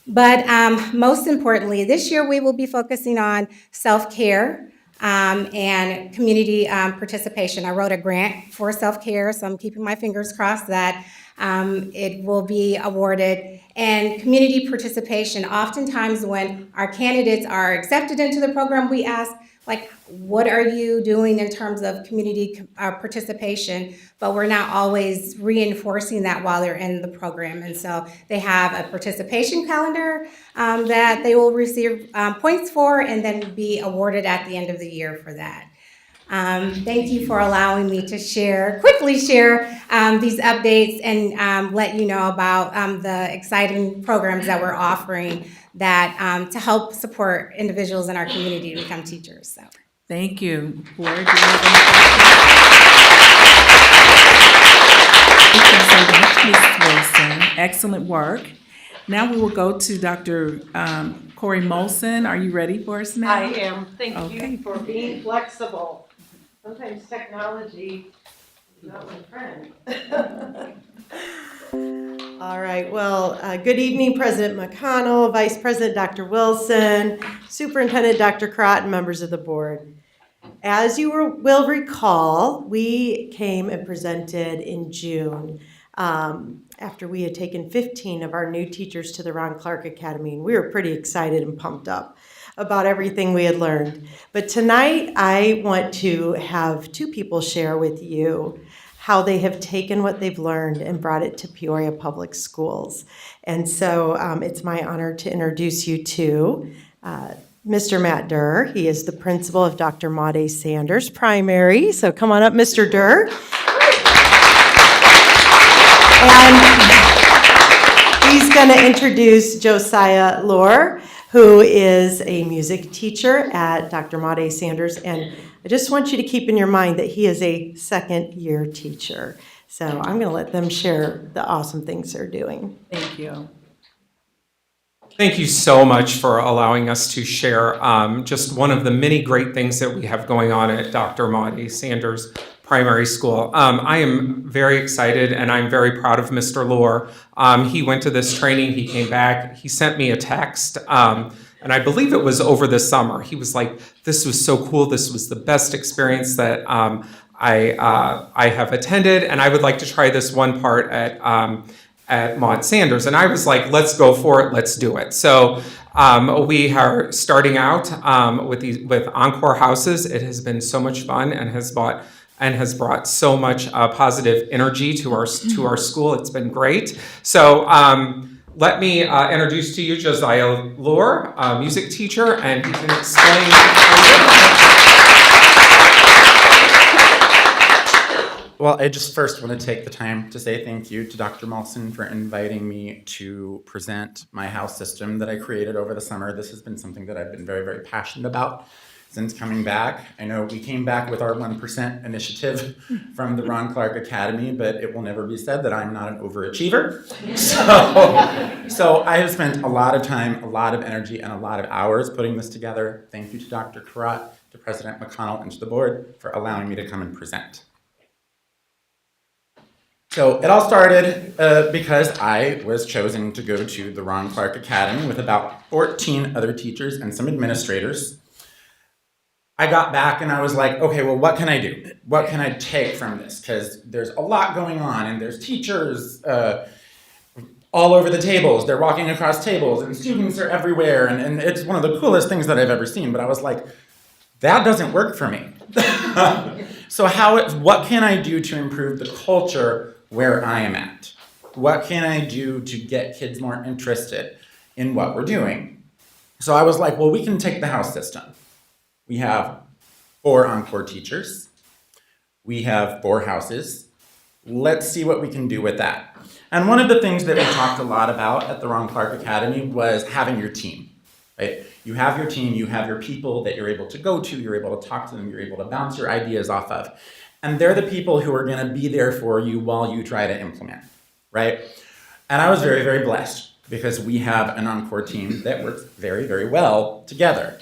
But most importantly, this year we will be focusing on self-care and community participation. I wrote a grant for self-care, so I'm keeping my fingers crossed that it will be awarded. And community participation, oftentimes when our candidates are accepted into the program, we ask, like, what are you doing in terms of community participation? But we're not always reinforcing that while they're in the program. And so they have a participation calendar that they will receive points for and then be awarded at the end of the year for that. Thank you for allowing me to quickly share these updates and let you know about the exciting programs that we're offering that to help support individuals in our community to become teachers. So. Thank you. Board, do you have any questions? Thank you so much, Ms. Wilson. Excellent work. Now we will go to Dr. Corey Molson. Are you ready for us now? I am. Thank Okay. you for being flexible. Sometimes technology is not my friend. All right, well, good evening, President McConnell, Vice President Dr. Wilson, Superintendent Dr. Crott, and members of the board. As you will recall, we came and presented in June after we had taken 15 of our new teachers to the Ron Clark Academy, and we were pretty excited and pumped up about everything we had learned. But tonight, I want to have two people share with you how they have taken what they've learned and brought it to Peoria Public Schools. And so it's my honor to introduce you to Mr. Matt Durr. He is the principal of Dr. Maude Sanders Primary. So come on up, Mr. Durr. And he's going to introduce Josiah Lohr, who is a music teacher at Dr. Maude Sanders. And I just want you to keep in your mind that he is a second-year teacher. So I'm going to let them share the awesome things they're doing. Thank you. Thank you so much for allowing us to share just one of the many great things that we have going on at Dr. Maude Sanders Primary School. I am very excited and I'm very proud of Mr. Lohr. He went to this training, he came back, he sent me a text, and I believe it was over the summer. He was like, this was so cool, this was the best experience that I have attended, and I would like to try this one part at Maude Sanders. And I was like, let's go for it, let's do it. So we are starting out with Encore Houses. It has been so much fun and has brought so much positive energy to our school. It's been great. So let me introduce to you Josiah Lohr, a music teacher, and he can explain. Well, I just first want to take the time to say thank you to Dr. Molson for inviting me to present my house system that I created over the summer. This has been something that I've been very, very passionate about since coming back. I know we came back with our 1% initiative from the Ron Clark Academy, but it will never be said that I'm not an overachiever. So I have spent a lot of time, a lot of energy, and a lot of hours putting this together. Thank you to Dr. Crott, to President McConnell, and to the board for allowing me to come and present. So it all started because I was chosen to go to the Ron Clark Academy with about 14 other teachers and some administrators. I got back and I was like, okay, well, what can I do? What can I take from this? Because there's a lot going on and there's teachers all over the tables. They're walking across tables and students are everywhere. And it's one of the coolest things that I've ever seen. But I was like, that doesn't work for me. So what can I do to improve the culture where I am at? What can I do to get kids more interested in what we're doing? So I was like, well, we can take the house system. We have 4 Encore teachers. We have 4 houses. Let's see what we can do with that. And one of the things that we talked a lot about at the Ron Clark Academy was having your team, right? You have your team, you have your people that you're able to go to, you're able to talk to them, you're able to bounce your ideas off of. And they're the people who are going to be there for you while you try to implement, right? And I was very, very blessed because we have an Encore team that works very, very well together.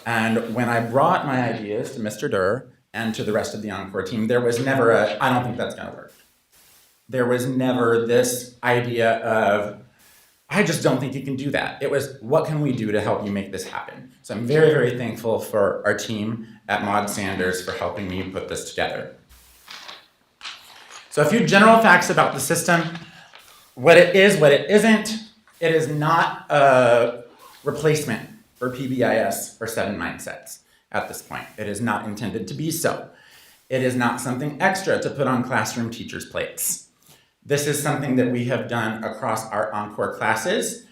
And when I brought my ideas to Mr. Durr and to the rest of the Encore team, there was never I don't think that's gonna work. There was never this idea of, I just don't think you can do that. It was, what can we do to help you make this happen? So I'm very, very thankful for our team at Maud Sanders for helping me put this together. So a few general facts about the system. What it is, what it isn't. It is not a replacement for PBIS or 7 Mindsets at this point. It is not intended to be so. It is not something extra to put on classroom teachers' plates. This is something that we have done across our Encore classes.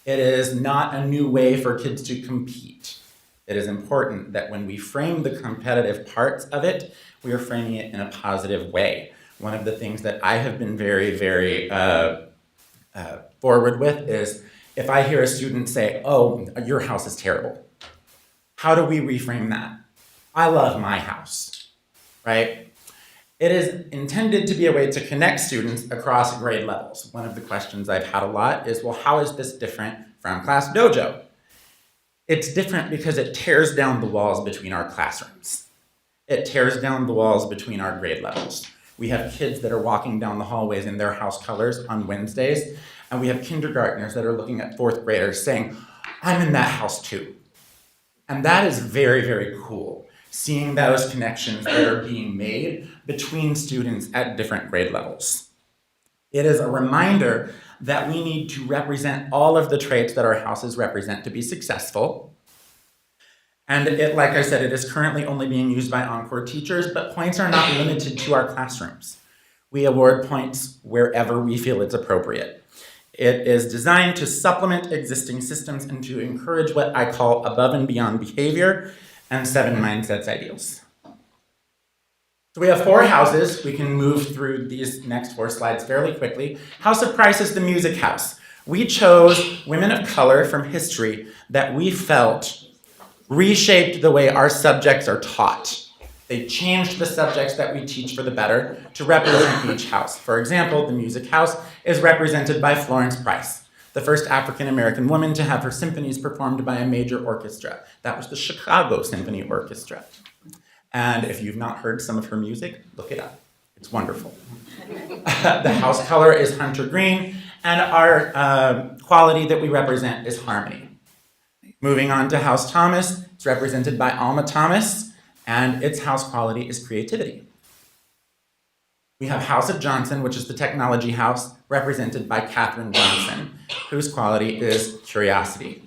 It is not a new way for kids to compete. It is important that when we frame the competitive parts of it, we are framing it in a positive way. One of the things that I have been very, very forward with is if I hear a student say, oh, your house is terrible, how do we reframe that? I love my house, right? It is intended to be a way to connect students across grade levels. One of the questions I've had a lot is, well, how is this different from Class Dojo? It's different because it tears down the walls between our classrooms. It tears down the walls between our grade levels. We have kids that are walking down the hallways in their house colors on Wednesdays, and we have kindergartners that are looking at 4th graders saying, I'm in that house too. And that is very, very cool, seeing those connections that are being made between students at different grade levels. It is a reminder that we need to represent all of the traits that our houses represent to be successful. And it, like I said, it is currently only being used by Encore teachers, but points are not limited to our classrooms. We award points wherever we feel it's appropriate. It is designed to supplement existing systems and to encourage what I call above and beyond behavior and 7 Mindsets ideals. So we have 4 houses. We can move through these next 4 slides fairly quickly. House of Price is the music house. We chose women of color from history that we felt reshaped the way our subjects are taught. They changed the subjects that we teach for the better to represent each house. For example, the music house is represented by Florence Price, the first African-American woman to have her symphonies performed by a major orchestra. That was the Chicago Symphony Orchestra. And if you've not heard some of her music, look it up. It's wonderful. The house color is hunter green, and our quality that we represent is harmony. Moving on to House Thomas, it's represented by Alma Thomas, and its house quality is creativity. We have House of Johnson, which is the technology house, represented by Katherine Johnson, whose quality is curiosity.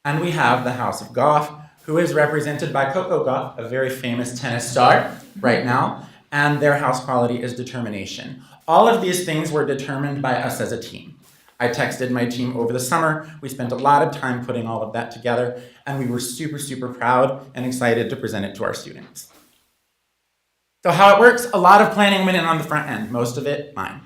And we have the House of Goff, who is represented by Coco Gauff, a very famous tennis star right now, and their house quality is determination. All of these things were determined by us as a team. I texted my team over the summer. We spent a lot of time putting all of that together, and we were super, super proud and excited to present it to our students. So how it works, a lot of planning went in on the front end, most of it mine.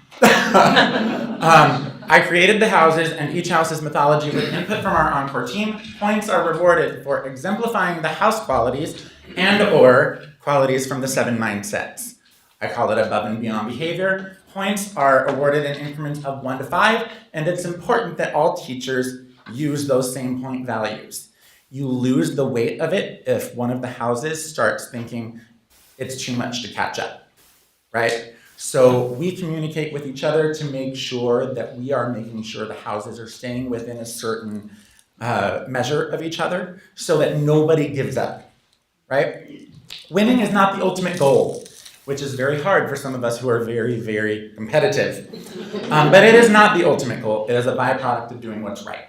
I created the houses, and each house's mythology with input from our Encore team. Points are rewarded for exemplifying the house qualities and/or qualities from the 7 Mindsets. I call it above and beyond behavior. Points are awarded in increments of 1 to 5, and it's important that all teachers use those same point values. You lose the weight of it if one of the houses starts thinking it's too much to catch up, right? So we communicate with each other to make sure that we are making sure the houses are staying within a certain measure of each other so that nobody gives up, right? Winning is not the ultimate goal, which is very hard for some of us who are very, very competitive. But it is not the ultimate goal. It is a byproduct of doing what's right.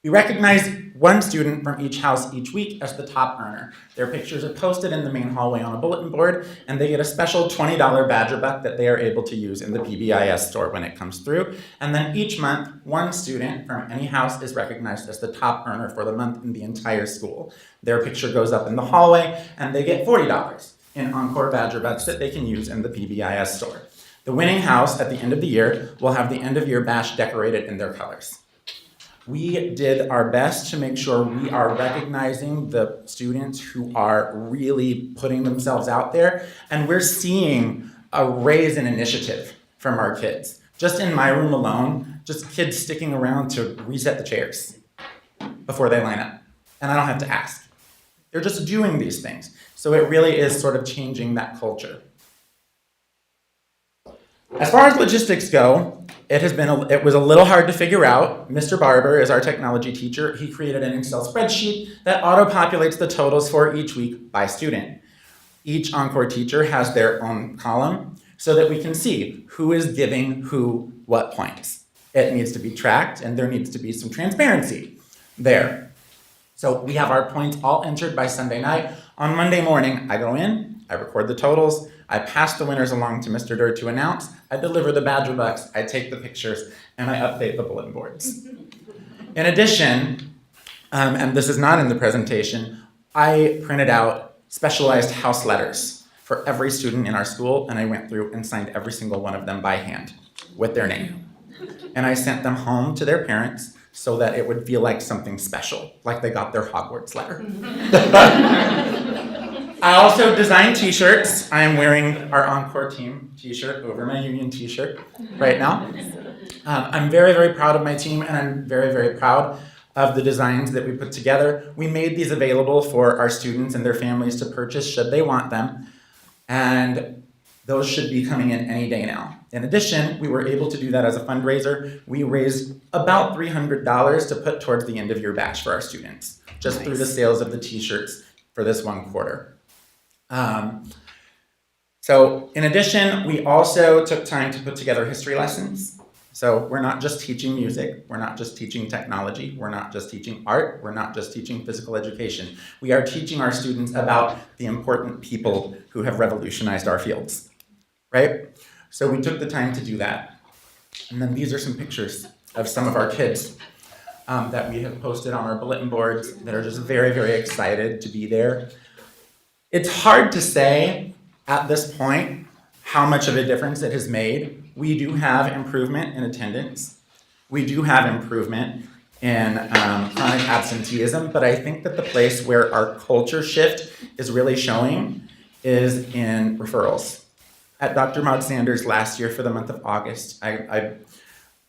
We recognize one student from each house each week as the top earner. Their pictures are posted in the main hallway on a bulletin board, and they get a special $20 Badger Buck that they are able to use in the PBIS store when it comes through. And then each month, one student from any house is recognized as the top earner for the month in the entire school. Their picture goes up in the hallway, and they get $40 in Encore Badger Bucks that they can use in the PBIS store. The winning house at the end of the year will have the end of year bash decorated in their colors. We did our best to make sure we are recognizing the students who are really putting themselves out there, and we're seeing a raise in initiative from our kids. Just in my room alone, just kids sticking around to reset the chairs before they line up. And I don't have to ask. They're just doing these things. So it really is sort of changing that culture. As far as logistics go, it was a little hard to figure out. Mr. Barber is our technology teacher. He created an Excel spreadsheet that auto-populates the totals for each week by student. Each Encore teacher has their own column so that we can see who is giving who what points. It needs to be tracked, and there needs to be some transparency there. So we have our points all entered by Sunday night. On Monday morning, I go in, I record the totals, I pass the winners along to Mr. Durr to announce, I deliver the Badger Bucks, I take the pictures, and I update the bulletin boards. In addition, and this is not in the presentation, I printed out specialized house letters for every student in our school, and I went through and signed every single one of them by hand with their name. And I sent them home to their parents so that it would feel like something special, like they got their Hogwarts letter. I also designed t-shirts. I am wearing our Encore team t-shirt over my Union t-shirt right now. I'm very, very proud of my team, and I'm very, very proud of the designs that we put together. We made these available for our students and their families to purchase should they want them. And those should be coming in any day now. In addition, we were able to do that as a fundraiser. We raised about $300 to put towards the end of year batch for our students, just through the sales of the t-shirts for this one quarter. So in addition, we also took time to put together history lessons. So we're not just teaching music, we're not just teaching technology, we're not just teaching art, we're not just teaching physical education. We are teaching our students about the important people who have revolutionized our fields, right? So we took the time to do that. And then these are some pictures of some of our kids that we have posted on our bulletin boards that are just very, very excited to be there. It's hard to say at this point how much of a difference it has made. We do have improvement in attendance. We do have improvement in chronic absenteeism, but I think that the place where our culture shift is really showing is in referrals. At Dr. Maud Sanders last year for the month of August,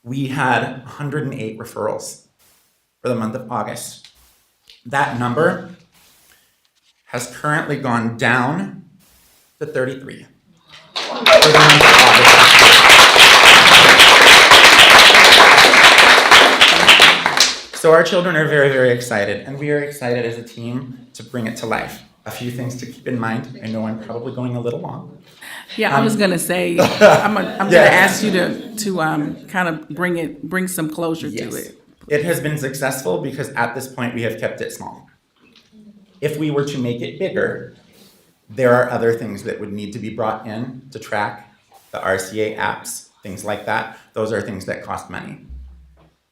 we had 108 referrals for the month of August. That number has currently gone down to 33 for the month of August. So our children are very, very excited, and we are excited as a team to bring it to life. A few things to keep in mind. I know I'm probably going a little long. Yeah, I was gonna say, I'm gonna ask you to kind of bring some closure to it. It has been successful because at this point we have kept it small. If we were to make it bigger, there are other things that would need to be brought in to track the RCA apps, things like that. Those are things that cost money.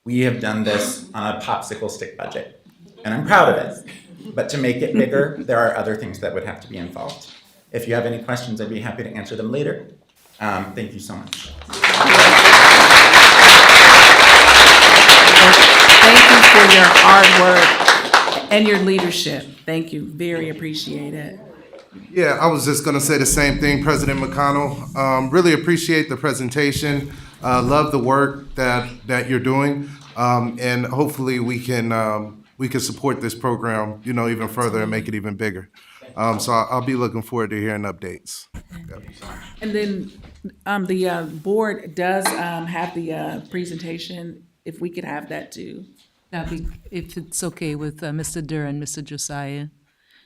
We have done this on a popsicle stick budget, and I'm proud of it. But to make it bigger, there are other things that would have to be involved. If you have any questions, I'd be happy to answer them later. Thank you so much. Thank you for your hard work and your leadership. Thank you, very appreciated. Yeah, I was just going to say the same thing, President McConnell. Really appreciate the presentation. Love the work that you're doing, and hopefully we can support this program, even further and make it even bigger. So I'll be looking forward to hearing updates. And then the board does have the presentation. If we could have that too. That'd be, if it's okay with Mr. Durr and Mr. Josiah.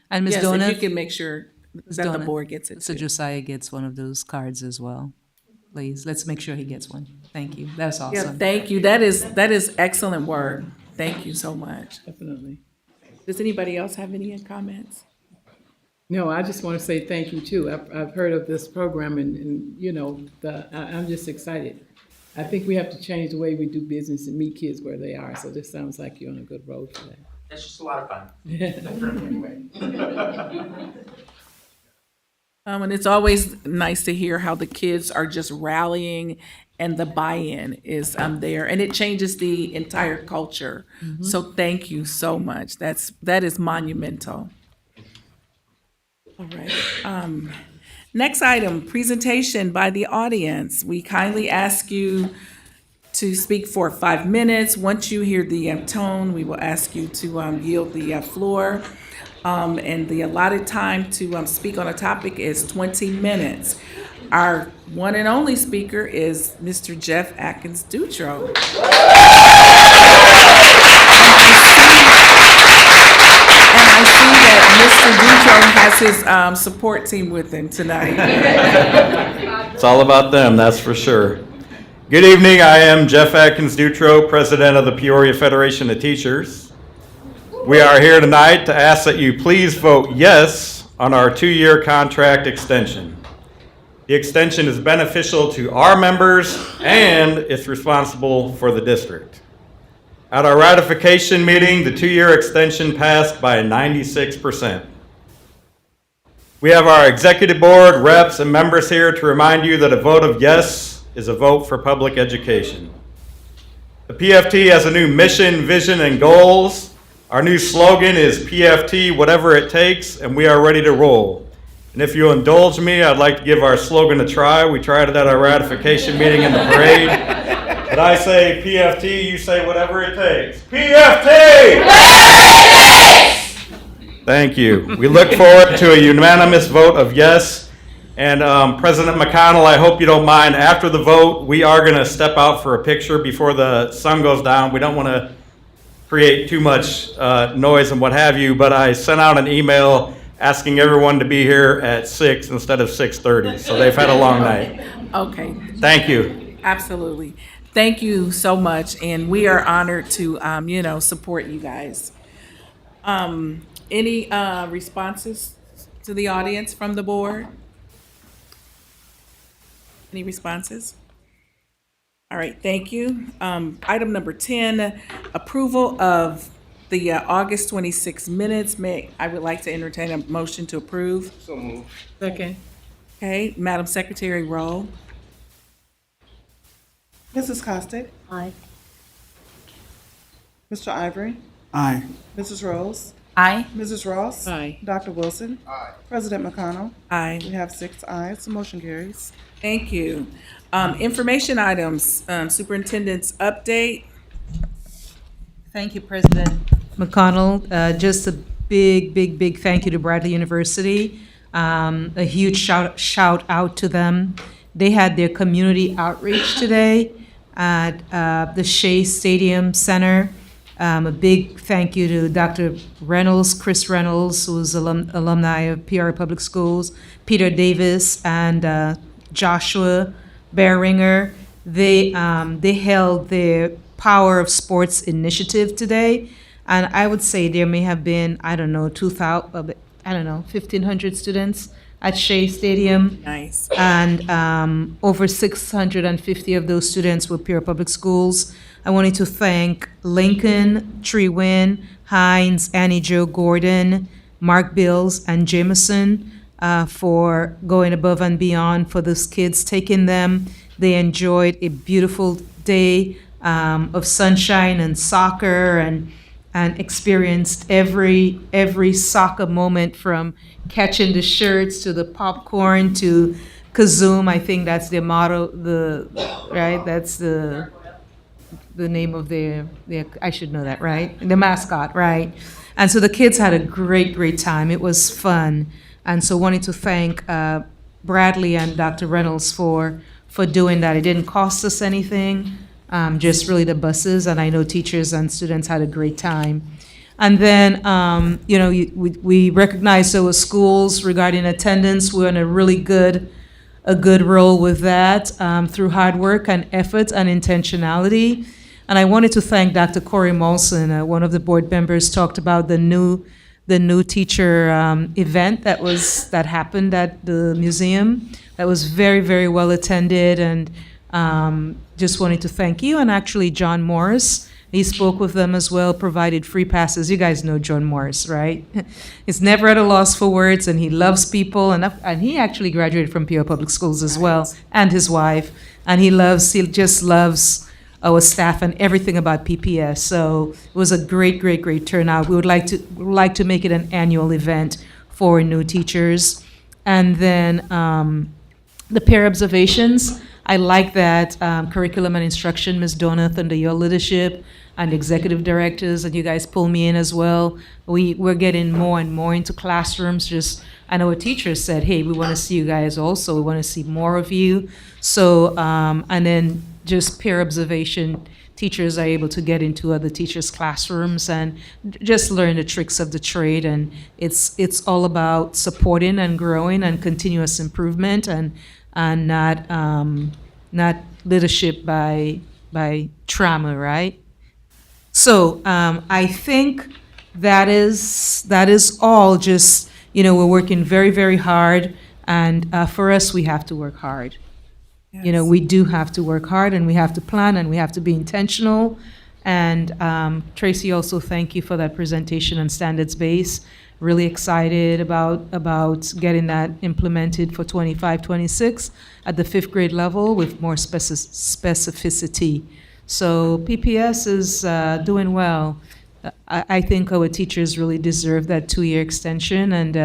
And Ms. Yes, Donut? if you can make sure that the board gets it Mr. too. Josiah gets one of those cards as well. Please, let's make sure he gets one. Thank you. That's awesome. Yeah, thank you. That is excellent work. Thank you so much. Definitely. Does anybody else have any comments? No, I just want to say thank you too. I've heard of this program and I'm just excited. I think we have to change the way we do business and meet kids where they are. So this sounds like you're on a good road for that. It's just a lot of fun. And it's always nice to hear how the kids are just rallying and the buy-in is there, and it changes the entire culture. Mhm. So thank you so much. That is monumental. All right. Next item, presentation by the audience. We kindly ask you to speak for 5 minutes. Once you hear the tone, we will ask you to yield the floor. And the allotted time to speak on a topic is 20 minutes. Our one and only speaker is Mr. Jeff Atkins Dutro. I see that Mr. Dutro has his support team with him tonight. It's all about them, that's for sure. Good evening, I am Jeff Atkins Dutro, President of the Peoria Federation of Teachers. We are here tonight to ask that you please vote yes on our 2-year contract extension. The extension is beneficial to our members and it's responsible for the district. At our ratification meeting, the 2-year extension passed by 96%. We have our executive board, reps, and members here to remind you that a vote of yes is a vote for public education. The PFT has a new mission, vision, and goals. Our new slogan is PFT, whatever it takes, and we are ready to roll. And if you indulge me, I'd like to give our slogan a try. We tried it at our ratification meeting in the parade. But I say PFT, you say whatever it takes. PFT! Thank you. We look forward to a unanimous vote of yes. And President McConnell, I hope you don't mind, after the vote, we are going to step out for a picture before the sun goes down. We don't want to create too much noise and what have you, but I sent out an email asking everyone to be here at 6 instead of 6:30. So they've had a long night. Okay. Thank you. Absolutely. Thank you so much, and we are honored to, support you guys. Any responses to the audience from the board? Any responses? All right, thank you. Item number 10, approval of the August 26 minutes. I would like to entertain a motion to approve. So moved. Second. Okay, Madam Secretary, roll. Mrs. Costick? Aye. Mr. Ivory? Aye. Mrs. Rose? Aye. Mrs. Ross? Aye. Dr. Wilson? Aye. President McConnell? Aye. We have 6 ayes, the motion carries. Thank you. Information items, superintendent's update. Thank you, President McConnell. Just a big thank you to Bradley University. A huge shout out to them. They had their community outreach today at the Shea Stadium Center. A big thank you to Dr. Reynolds, Chris Reynolds, who's alumni of Peoria Public Schools, Peter Davis, and Joshua Beringer. They held their Power of Sports initiative today, and I would say there may have been 1,500 students at Shea Stadium. Nice. And over 650 of those students were Peoria Public Schools. I wanted to thank Lincoln, Trewin, Hines, Annie Jo Gordon, Mark Bills, and Jameson for going above and beyond for those kids, taking them. They enjoyed a beautiful day of sunshine and soccer and experienced every soccer moment, from catching the shirts to the popcorn to Kazoom. I think that's their motto, right? That's the name of their, I should know that, right? The mascot, right? And so the kids had a great time. It was fun. And so wanted to thank Bradley and Dr. Reynolds for doing that. It didn't cost us anything. Just really the buses, and I know teachers and students had a great time. And then, we recognize there were schools regarding attendance. We're on a good roll with that through hard work and effort and intentionality. And I wanted to thank Dr. Corey Molson. One of the board members talked about the new teacher event that happened at the museum. That was very well attended, and just wanted to thank you, and actually John Morris. He spoke with them as well, provided free passes. You guys know John Morris, right? He's never at a loss for words, and he loves people, and he actually graduated from Peoria Public Schools as well, and his wife, and he just loves our staff and everything about PPS. So it was a great turnout. We would like to make it an annual event for new teachers. And then the peer observations, I like that curriculum and instruction, Ms. Donath, under your leadership, and executive directors, and you guys pull me in as well. We're getting more and more into classrooms. Just, I know a teacher said, hey, we want to see you guys also. We want to see more of you. So, and then just peer observation, teachers are able to get into other teachers' classrooms and just learn the tricks of the trade. And it's all about supporting and growing and continuous improvement, and not leadership by trauma, right? So I think that is all. Just, we're working very, very hard, and for us, we have to work hard. We do have to work hard, and we have to plan, and we have to be intentional. And Tracy, also thank you for that presentation on standards base. Really excited about getting that implemented for 25-26 at the 5th grade level with more specificity. So PPS is doing well. I think our teachers really deserve that 2-year extension. And,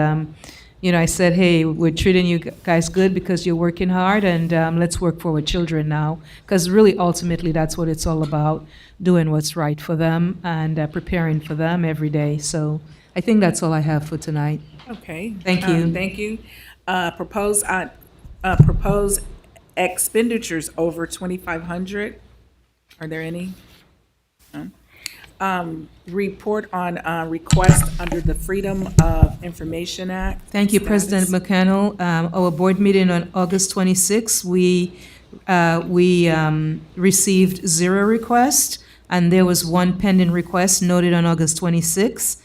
I said, hey, we're treating you guys good because you're working hard, and let's work for our children now. Because really, ultimately, that's what it's all about, doing what's right for them and preparing for them every day. So I think that's all I have for tonight. Okay. Thank you. Thank you. Proposed expenditures over 2,500. Are there any? None. Report on request under the Freedom of Information Act. Thank you, Status. President McConnell. Our board meeting on August 26th, we received 0 requests, and there was 1 pending request noted on August 26th.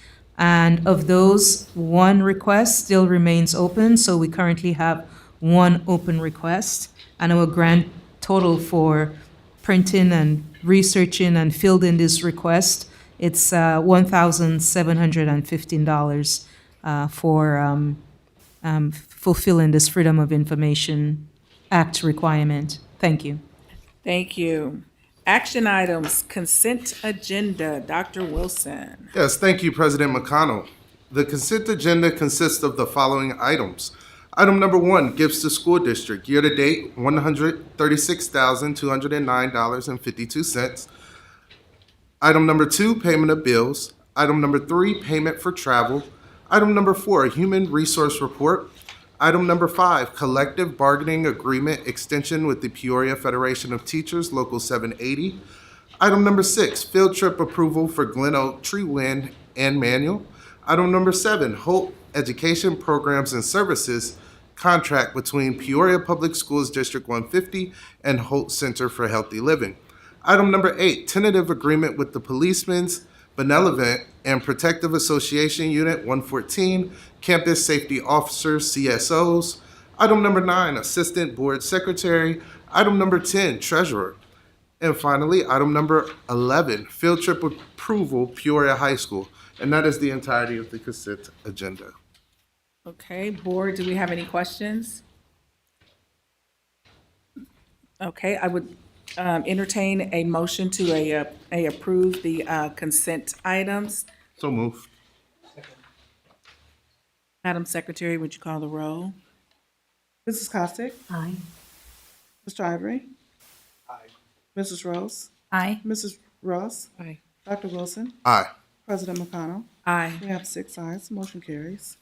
And of those, 1 request still remains open, so we currently have 1 open request. And our grand total for printing and researching and fielding this request, it's $1,715 for fulfilling this Freedom of Information Act requirement. Thank you. Thank you. Action items, consent agenda. Dr. Wilson. Yes, thank you, President McConnell. The consent agenda consists of the following items. Item number 1, gifts to school district. Year-to-date, $136,209.52. Item number 2, payment of bills. Item number 3, payment for travel. Item number 4, human resource report. Item number 5, collective bargaining agreement extension with the Peoria Federation of Teachers, Local 780. Item number 6, field trip approval for Glen Oak, Tree Wind, and Manual. Item number 7, Hope Education Programs and Services contract between Peoria Public Schools District 150 and Holt Center for Healthy Living. Item number 8, tentative agreement with the Policemen's Benevolent and Protective Association Unit 114, Campus Safety Officers, CSOs. Item number 9, Assistant Board Secretary. Item number 10, Treasurer. And finally, item number 11, field trip approval, Peoria High School. And that is the entirety of the consent agenda. Okay, board, do we have any questions? Okay, I would entertain a motion to approve the consent items. So moved. Madam Secretary, would you call the roll? Mrs. Costick? Aye. Mr. Ivory? Aye. Mrs. Rose? Aye. Mrs. Ross? Aye. Dr. Wilson? Aye. President McConnell? Aye. We have 6 ayes, motion carries.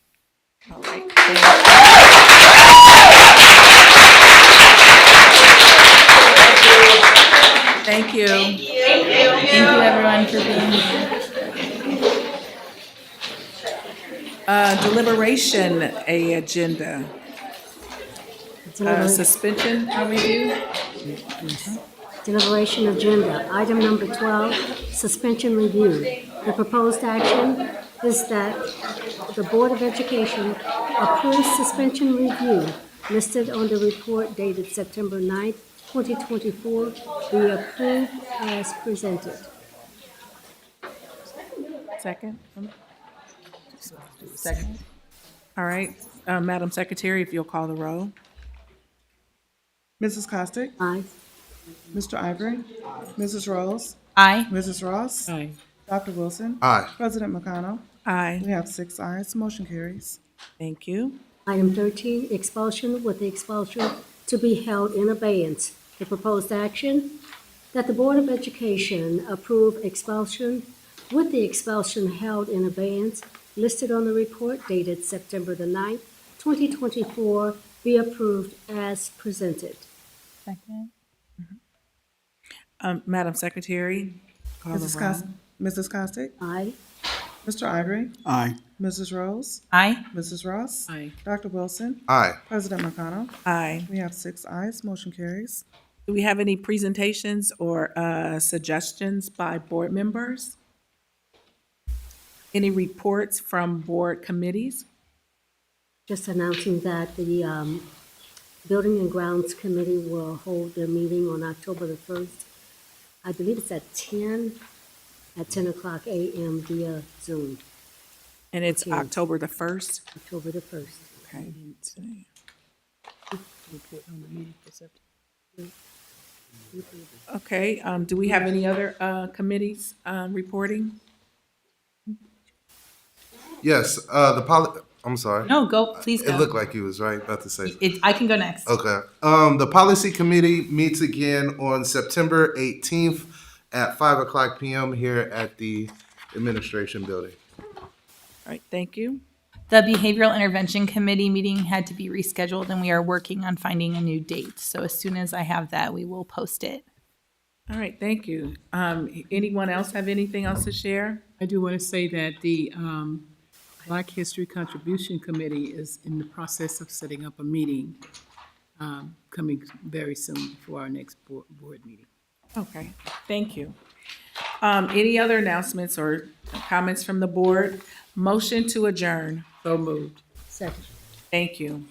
All right. Thank you. Thank you, everyone, for being here. Deliberation agenda. Suspension review. Deliberation agenda. Item number 12, suspension review. The proposed action is that the Board of Education approves suspension review listed on the report dated September 9th, 2024, be approved as presented. Second. Second. All right, Madam Secretary, if you'll call the roll. Mrs. Costick? Aye. Mr. Ivory? Mrs. Rose? Aye. Mrs. Ross? Aye. Dr. Wilson? Aye. President McConnell? Aye. We have 6 ayes, motion carries. Thank you. Item 13, expulsion with the expulsion to be held in abeyance. The proposed action, that the Board of Education approve expulsion with the expulsion held in abeyance listed on the report dated September the 9th, 2024, be approved as presented. Second. Madam Secretary? call the Mrs. roll. Mrs. Costick? Aye. Mr. Ivory? Aye. Mrs. Rose? Aye. Mrs. Ross? Aye. Dr. Wilson? Aye. President McConnell? Aye. We have 6 ayes, motion carries. Do we have any presentations or suggestions by board members? Any reports from board committees? Just announcing that the Building and Grounds Committee will hold their meeting on October the 1st. I believe it's at 10 o'clock a.m. via Zoom, And it's Teams. October the 1st? October the 1st. Okay. Okay, do we have any other committees reporting? Yes, I'm sorry. No, go, please It go. looked like you was right about to say. I can go next. Okay. The policy committee meets again on September 18th at 5 p.m. here at the administration building. All right, thank you. The Behavioral Intervention Committee meeting had to be rescheduled, and we are working on finding a new date. So as soon as I have that, we will post it. All right, thank you. Anyone else have anything else to share? I do want to say that the Black History Contribution Committee is in the process of setting up a meeting coming very soon before our next board meeting. Okay, thank you. Any other announcements or comments from the board? Motion to adjourn. So moved. Second. Thank you.